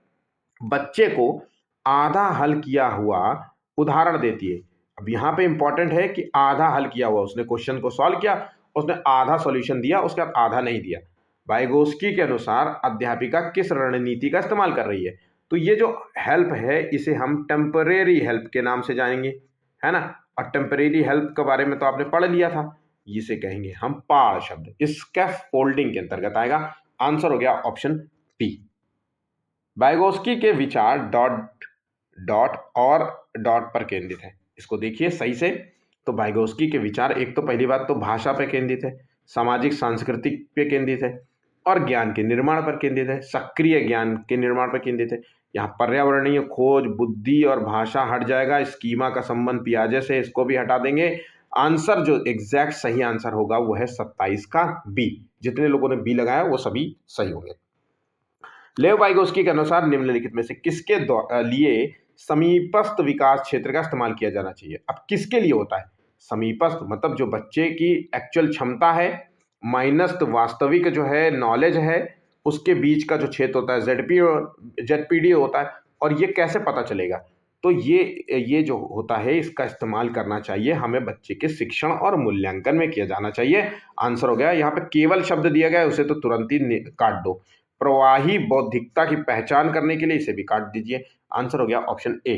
Speaker 1: बच्चे को आधा हल किया हुआ उदाहरण देती है। अब यहां पे इंपॉर्टेंट है कि आधा हल किया हुआ, उसने क्वेश्चन को सॉल्व किया, उसने आधा सॉल्यूशन दिया, उसके बाद आधा नहीं दिया। वाइगोस्की के अनुसार अध्यापिका किस रणनीति का इस्तेमाल कर रही है? तो ये जो हेल्प है इसे हम टेम्परेरी हेल्प के नाम से जानेंगे, है ना। और टेम्परेरी हेल्प के बारे में तो आपने पढ़ लिया था, इसे कहेंगे हम पाड़ शब्द, स्कैफोल्डिंग के अंतर्गत आएगा। आंसर हो गया ऑप्शन बी। वाइगोस्की के विचार डॉट डॉट और डॉट पर केंद्रित है, इसको देखिए सही से। तो वाइगोस्की के विचार, एक तो पहली बात तो भाषा पर केंद्रित है, सामाजिक सांस्कृतिक पे केंद्रित है, और ज्ञान के निर्माण पर केंद्रित है, सक्रिय ज्ञान के निर्माण पर केंद्रित है। यहाँ पर्यावरणीय खोज, बुद्धि और भाषा हट जाएगा, स्कीमा का संबंध पियाजे से, इसको भी हटा देंगे। आंसर जो एग्जैक्ट सही आंसर होगा वो है 27 का बी। जितने लोगों ने बी लगाया वो सभी सही होंगे। लेव वाइगोस्की के अनुसार निम्नलिखित में से किसके लिए समीपस्थ विकास क्षेत्र का इस्तेमाल किया जाना चाहिए? अब किसके लिए होता है समीपस्थ? मतलब जो बच्चे की एक्चुअल क्षमता है माइनस वास्तविक जो है नॉलेज है, उसके बीच का जो क्षेत्र होता है जेडपीडी होता है। और ये कैसे पता चलेगा? तो ये जो होता है इसका इस्तेमाल करना चाहिए हमें बच्चे के शिक्षण और मूल्यांकन में किया जाना चाहिए। आंसर हो गया, यहाँ पे केवल शब्द दिया गया है उसे तो तुरंत ही काट दो। प्रवाही बौद्धिकता की पहचान करने के लिए इसे भी काट दीजिए। आंसर हो गया ऑप्शन ए।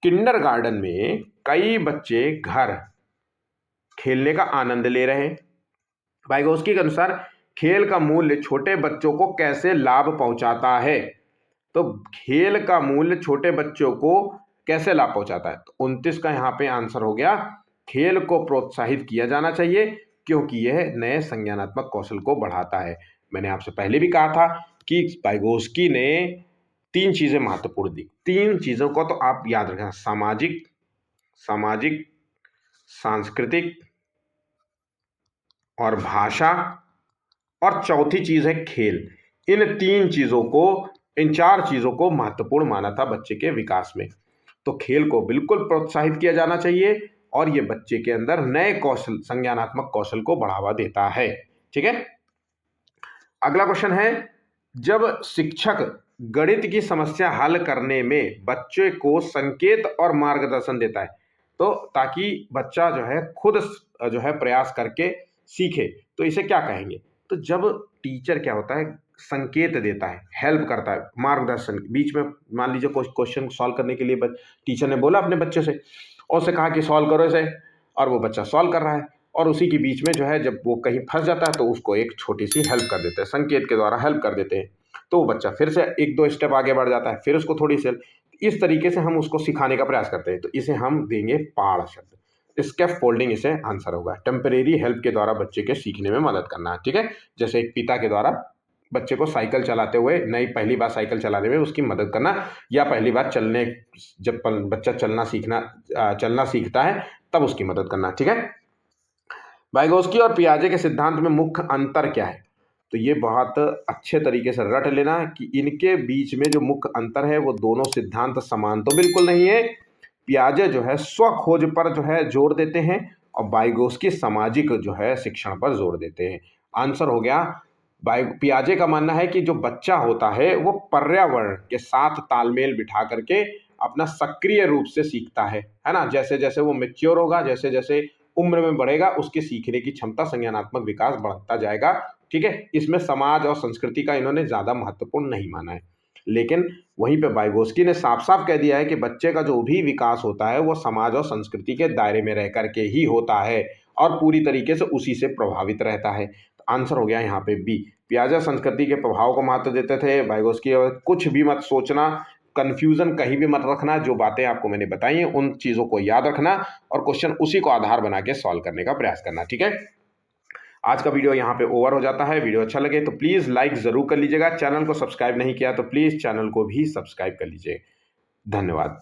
Speaker 1: किंडरगार्टन में कई बच्चे घर खेलने का आनंद ले रहे हैं। वाइगोस्की के अनुसार खेल का मूल्य छोटे बच्चों को कैसे लाभ पहुंचाता है? तो खेल का मूल्य छोटे बच्चों को कैसे लाभ पहुंचाता है? तो 29 का यहाँ पे आंसर हो गया, खेल को प्रोत्साहित किया जाना चाहिए क्योंकि यह नए संज्ञानात्मक कौशल को बढ़ाता है। मैंने आपसे पहले भी कहा था कि वाइगोस्की ने 3 चीजें महत्वपूर्ण दी। 3 चीजों को तो आप याद रखना, सामाजिक, सांस्कृतिक और भाषा, और चौथी चीज है खेल। इन 4 चीजों को महत्वपूर्ण माना था बच्चे के विकास में। तो खेल को बिल्कुल प्रोत्साहित किया जाना चाहिए और ये बच्चे के अंदर नए कौशल, संज्ञानात्मक कौशल को बढ़ावा देता है। ठीक है। अगला क्वेश्चन है, जब शिक्षक गणित की समस्या हल करने में बच्चे को संकेत और मार्गदर्शन देता है, तो ताकि बच्चा जो है खुद जो है प्रयास करके सीखे, तो इसे क्या कहेंगे? तो जब टीचर क्या होता है, संकेत देता है, हेल्प करता है, मार्गदर्शन, बीच में मान लीजिए क्वेश्चन सॉल्व करने के लिए टीचर ने बोला अपने बच्चे से और उसे कहा कि सॉल्व करो इसे, और वो बच्चा सॉल्व कर रहा है, और उसी के बीच में जो है जब वो कहीं फंस जाता है तो उसको एक छोटी सी हेल्प कर देते हैं, संकेत के द्वारा हेल्प कर देते हैं, तो वो बच्चा फिर से 1-2 स्टेप आगे बढ़ जाता है, फिर उसको थोड़ी सी इस तरीके से हम उसको सिखाने का प्रयास करते हैं। तो इसे हम देंगे पाड़ शब्द, स्कैफोल्डिंग इसे आंसर होगा। टेम्परेरी हेल्प के द्वारा बच्चे के सीखने में मदद करना है। ठीक है। जैसे एक पिता के द्वारा बच्चे को साइकिल चलाते हुए, पहली बार साइकिल चलाने में उसकी मदद करना, या पहली बार जब बच्चा चलना सीखता है तब उसकी मदद करना। ठीक है। वाइगोस्की और पियाजे के सिद्धांत में मुख्य अंतर क्या है? तो ये बहुत अच्छे तरीके से रट लेना कि इनके बीच में जो मुख्य अंतर है वो दोनों सिद्धांत समान तो बिल्कुल नहीं है। पियाजे जो है स्व खोज पर जो है जोर देते हैं और वाइगोस्की सामाजिक जो है शिक्षण पर जोर देते हैं। आंसर हो गया पियाजे का मानना है कि जो बच्चा होता है वो पर्यावरण के साथ तालमेल बिठा करके अपना सक्रिय रूप से सीखता है ना। जैसे जैसे वो मैच्योर होगा, जैसे जैसे उम्र में बढ़ेगा, उसकी सीखने की क्षमता, संज्ञानात्मक विकास बढ़ता जाएगा। ठीक है, इसमें समाज और संस्कृति का इन्होंने ज्यादा महत्वपूर्ण नहीं माना है। लेकिन वहीं पे वाइगोस्की ने साफ साफ कह दिया है कि बच्चे का जो भी विकास होता है वो समाज और संस्कृति के दायरे में रह करके ही होता है और पूरी तरीके से उसी से प्रभावित रहता है। तो आंसर हो गया यहाँ पे बी। पियाजे संस्कृति के प्रभाव को महत्व देते थे, वाइगोस्की और कुछ भी मत सोचना, कंफ्यूजन कहीं भी मत रखना, जो बातें आपको मैंने बताई हैं उन चीजों को याद रखना और क्वेश्चन उसी को आधार बना के सॉल्व करने का प्रयास करना। ठीक है, आज का वीडियो यहाँ पे ओवर हो जाता है। वीडियो अच्छा लगे तो प्लीज लाइक जरूर कर लीजिएगा। चैनल को सब्सक्राइब नहीं किया तो प्लीज चैनल को भी सब्सक्राइब कर लीजिए। धन्यवाद।